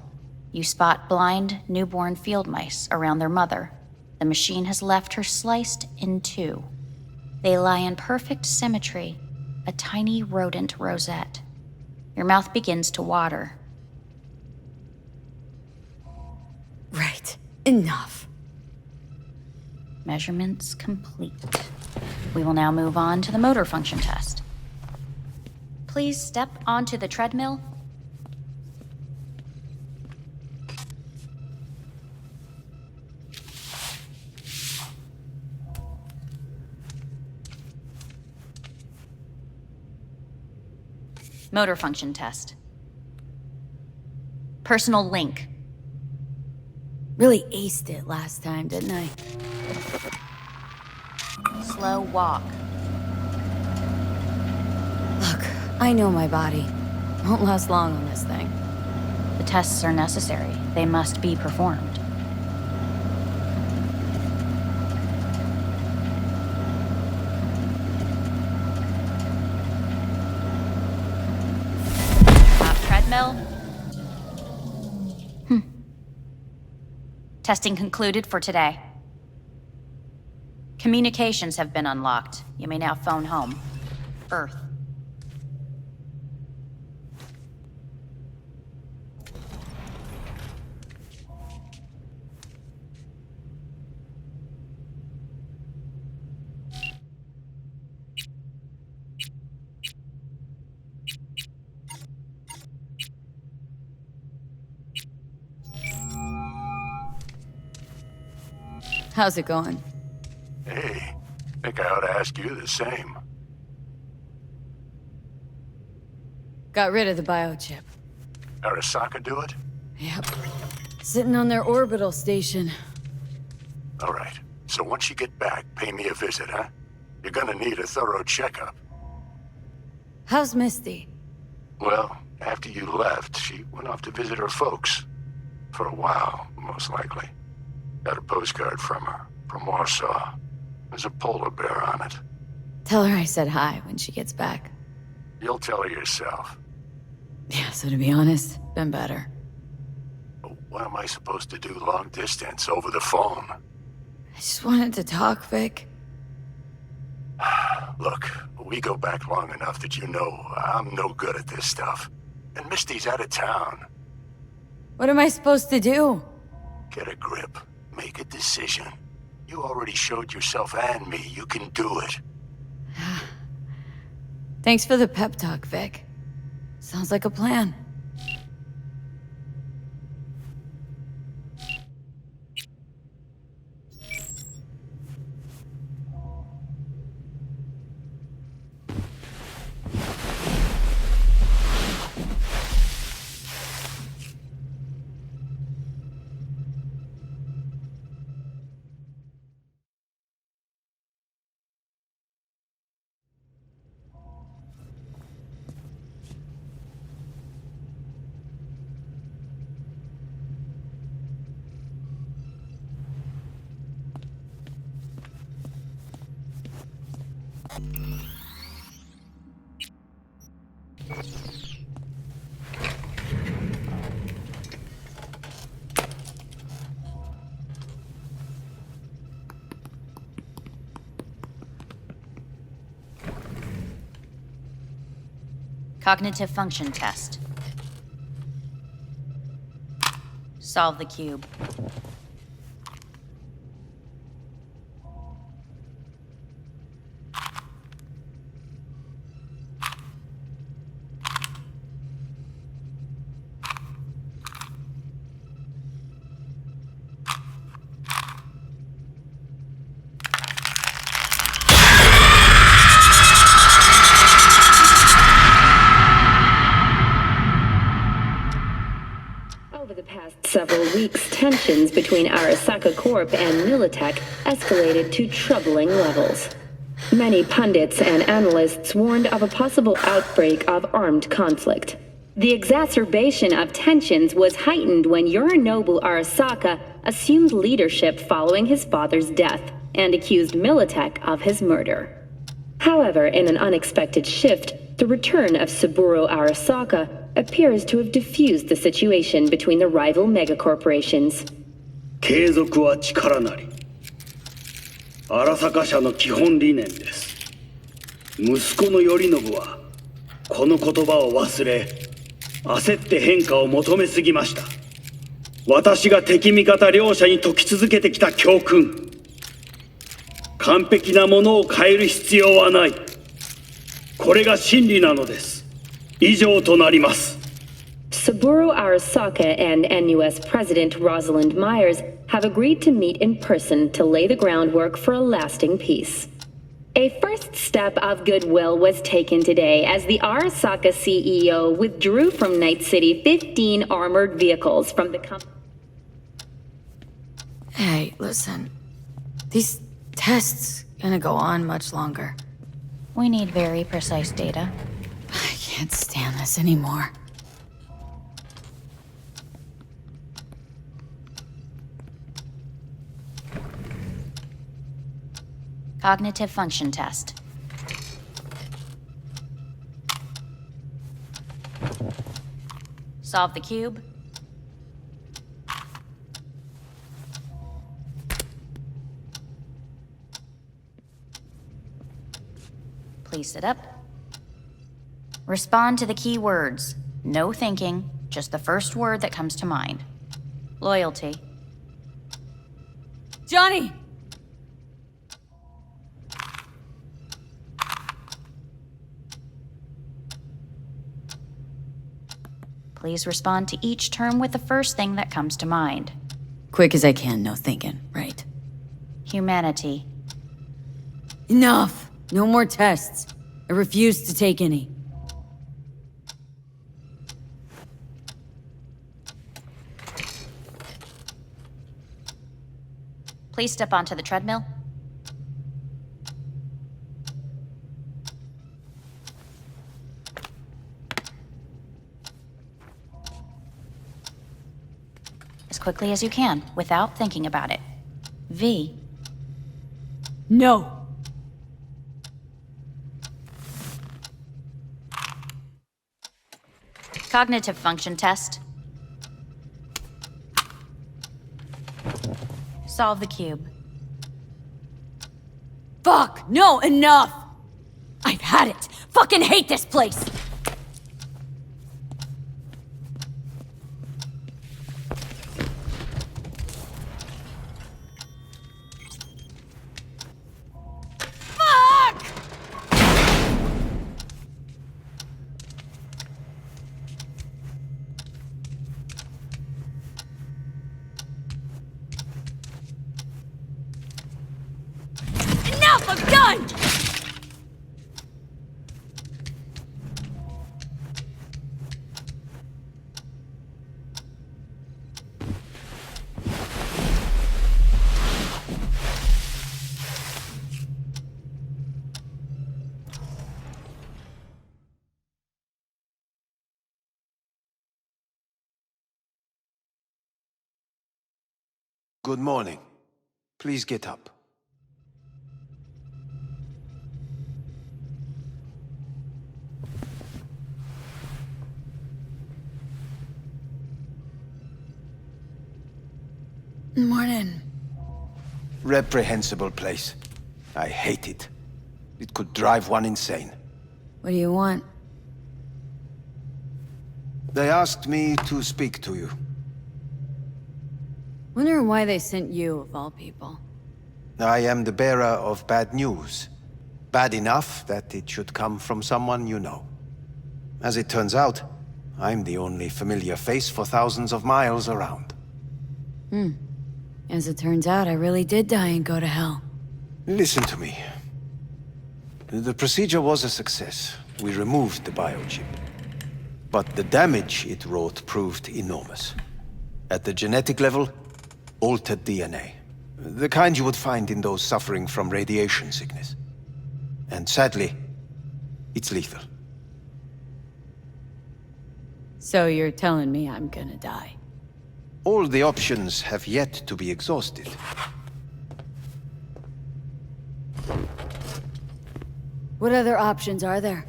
[SPEAKER 19] You spot blind, newborn field mice around their mother. The machine has left her sliced in two. They lie in perfect symmetry, a tiny rodent rosette. Your mouth begins to water.
[SPEAKER 5] Right. Enough.
[SPEAKER 19] Measurements complete. We will now move on to the motor function test. Please step onto the treadmill. Motor function test. Personal link.
[SPEAKER 5] Really aced it last time, didn't I?
[SPEAKER 19] Slow walk.
[SPEAKER 5] Look, I know my body. Won't last long on this thing.
[SPEAKER 19] The tests are necessary. They must be performed. Stop treadmill. Testing concluded for today. Communications have been unlocked. You may now phone home. Earth.
[SPEAKER 5] How's it going?
[SPEAKER 14] Hey, think I ought to ask you the same.
[SPEAKER 5] Got rid of the biochip.
[SPEAKER 14] Arasaka do it?
[SPEAKER 5] Yep. Sitting on their orbital station.
[SPEAKER 14] All right. So once you get back, pay me a visit, huh? You're gonna need a thorough checkup.
[SPEAKER 5] How's Misty?
[SPEAKER 14] Well, after you left, she went off to visit her folks. For a while, most likely. Got a postcard from her, from Warsaw. There's a polar bear on it.
[SPEAKER 5] Tell her I said hi when she gets back.
[SPEAKER 14] You'll tell her yourself.
[SPEAKER 5] Yeah, so to be honest, been better.
[SPEAKER 14] What am I supposed to do long distance over the phone?
[SPEAKER 5] I just wanted to talk, Vic.
[SPEAKER 14] Look, we go back long enough that you know I'm no good at this stuff. And Misty's out of town.
[SPEAKER 5] What am I supposed to do?
[SPEAKER 14] Get a grip. Make a decision. You already showed yourself and me you can do it.
[SPEAKER 5] Thanks for the pep talk, Vic. Sounds like a plan.
[SPEAKER 19] Cognitive function test. Solve the cube.
[SPEAKER 13] Several weeks, tensions between Arasaka Corp and Militech escalated to troubling levels. Many pundits and analysts warned of a possible outbreak of armed conflict. The exacerbation of tensions was heightened when Yorinobu Arasaka assumed leadership following his father's death and accused Militech of his murder. However, in an unexpected shift, the return of Saburo Arasaka appears to have diffused the situation between the rival megacorporations.
[SPEAKER 21] 継続は力なり。荒坂社の基本理念です。息子の頼信はこの言葉を忘れ、焦って変化を求めすぎました。私が敵味方両者に説き続けてきた教訓。完璧なものを変える必要はない。これが真理なのです。以上となります。
[SPEAKER 13] Saburo Arasaka and NUS President Rosalind Myers have agreed to meet in person to lay the groundwork for a lasting peace. A first step of goodwill was taken today as the Arasaka CEO withdrew from Night City 15 armored vehicles from the company.
[SPEAKER 5] Hey, listen. These tests gonna go on much longer.
[SPEAKER 19] We need very precise data.
[SPEAKER 5] I can't stand this anymore.
[SPEAKER 19] Cognitive function test. Solve the cube. Please sit up. Respond to the key words. No thinking, just the first word that comes to mind. Loyalty.
[SPEAKER 5] Johnny!
[SPEAKER 19] Please respond to each term with the first thing that comes to mind.
[SPEAKER 5] Quick as I can, no thinking, right?
[SPEAKER 19] Humanity.
[SPEAKER 5] Enough! No more tests. I refuse to take any.
[SPEAKER 19] Please step onto the treadmill. As quickly as you can, without thinking about it. V.
[SPEAKER 5] No!
[SPEAKER 19] Cognitive function test. Solve the cube.
[SPEAKER 5] Fuck! No, enough! I've had it! Fucking hate this place! I'm done!
[SPEAKER 9] Good morning. Please get up.
[SPEAKER 5] Morning.
[SPEAKER 9] Reprehensible place. I hate it. It could drive one insane.
[SPEAKER 5] What do you want?
[SPEAKER 9] They asked me to speak to you.
[SPEAKER 5] Wonder why they sent you, of all people.
[SPEAKER 9] I am the bearer of bad news. Bad enough that it should come from someone you know. As it turns out, I'm the only familiar face for thousands of miles around.
[SPEAKER 5] As it turns out, I really did die and go to hell.
[SPEAKER 9] Listen to me. The procedure was a success. We removed the biochip. But the damage it wrought proved enormous. At the genetic level, altered DNA. The kind you would find in those suffering from radiation sickness. And sadly, it's lethal.
[SPEAKER 5] So you're telling me I'm gonna die?
[SPEAKER 9] All the options have yet to be exhausted.
[SPEAKER 5] What other options are there?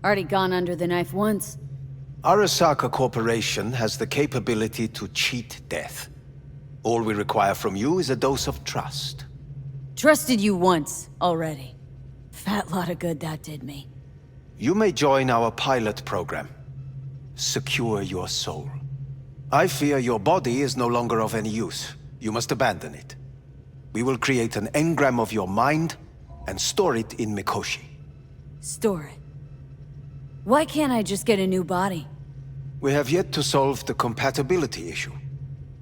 [SPEAKER 5] Already gone under the knife once.
[SPEAKER 9] Arasaka Corporation has the capability to cheat death. All we require from you is a dose of trust.
[SPEAKER 5] Trusted you once, already. Fat lot of good that did me.
[SPEAKER 9] You may join our pilot program. Secure your soul. I fear your body is no longer of any use. You must abandon it. We will create an engram of your mind and store it in Mikoshi.
[SPEAKER 5] Store it? Why can't I just get a new body?
[SPEAKER 9] We have yet to solve the compatibility issue.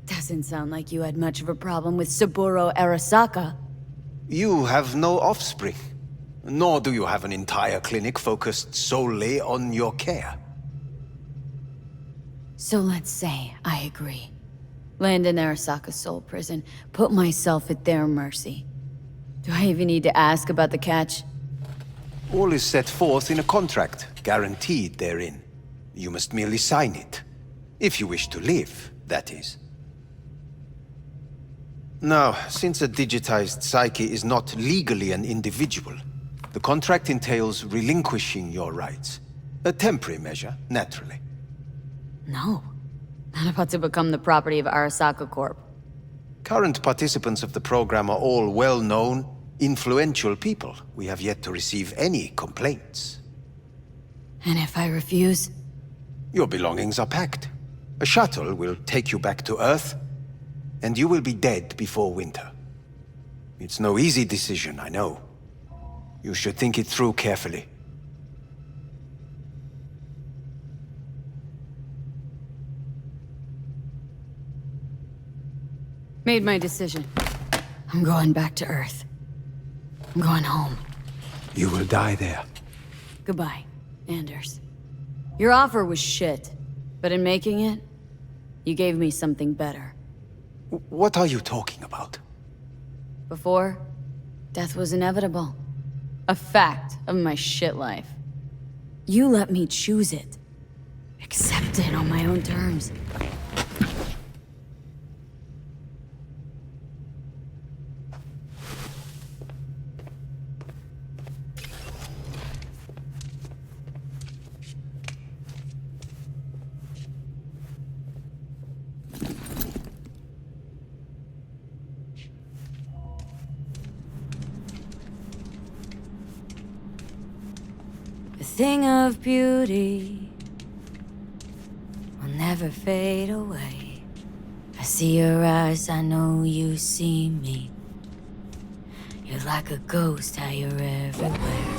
[SPEAKER 5] Doesn't sound like you had much of a problem with Saburo Arasaka.
[SPEAKER 9] You have no offspring. Nor do you have an entire clinic focused solely on your care.
[SPEAKER 5] So let's say I agree. Land in Arasaka's soul prison, put myself at their mercy. Do I even need to ask about the catch?
[SPEAKER 9] All is set forth in a contract, guaranteed therein. You must merely sign it. If you wish to live, that is. Now, since a digitized psyche is not legally an individual, the contract entails relinquishing your rights. A temporary measure, naturally.
[SPEAKER 5] No. Not about to become the property of Arasaka Corp.
[SPEAKER 9] Current participants of the program are all well-known, influential people. We have yet to receive any complaints.
[SPEAKER 5] And if I refuse?
[SPEAKER 9] Your belongings are packed. A shuttle will take you back to Earth, and you will be dead before winter. It's no easy decision, I know. You should think it through carefully.
[SPEAKER 5] Made my decision. I'm going back to Earth. I'm going home.
[SPEAKER 9] You will die there.
[SPEAKER 5] Goodbye, Anders. Your offer was shit, but in making it, you gave me something better.
[SPEAKER 9] What are you talking about?
[SPEAKER 5] Before, death was inevitable. A fact of my shit life. You let me choose it. Accept it on my own terms. A thing of beauty will never fade away. I see your eyes, I know you see me. You're like a ghost, how you're everywhere.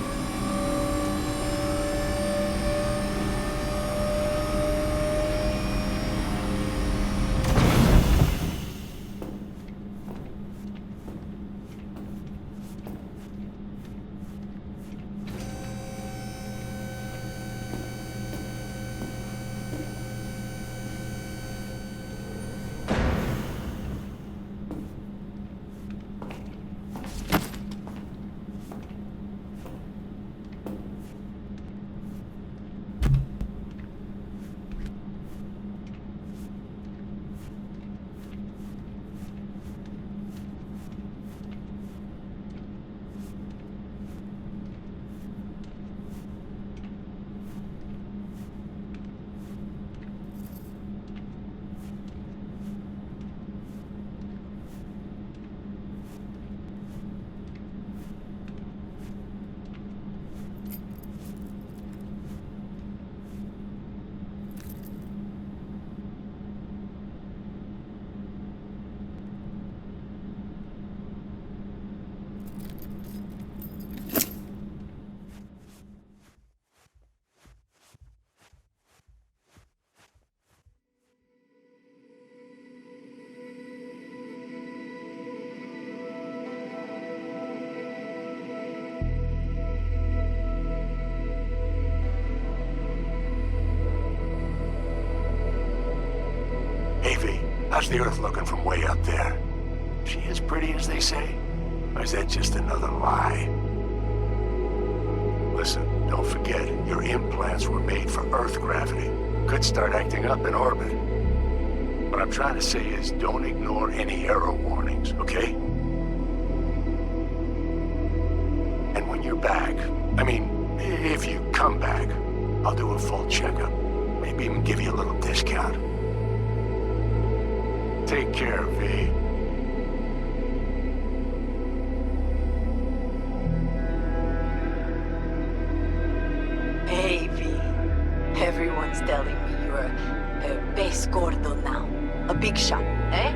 [SPEAKER 1] the Earth looking from way up there? She as pretty as they say? Or is that just another lie? Listen, don't forget, your implants were made for Earth gravity. Could start acting up in orbit. What I'm trying to say is don't ignore any error warnings, okay? And when you're back, I mean, if you come back, I'll do a full checkup. Maybe even give you a little discount. Take care, V.
[SPEAKER 15] Hey, V. Everyone's telling me you're a base gordo now. A big shot, eh?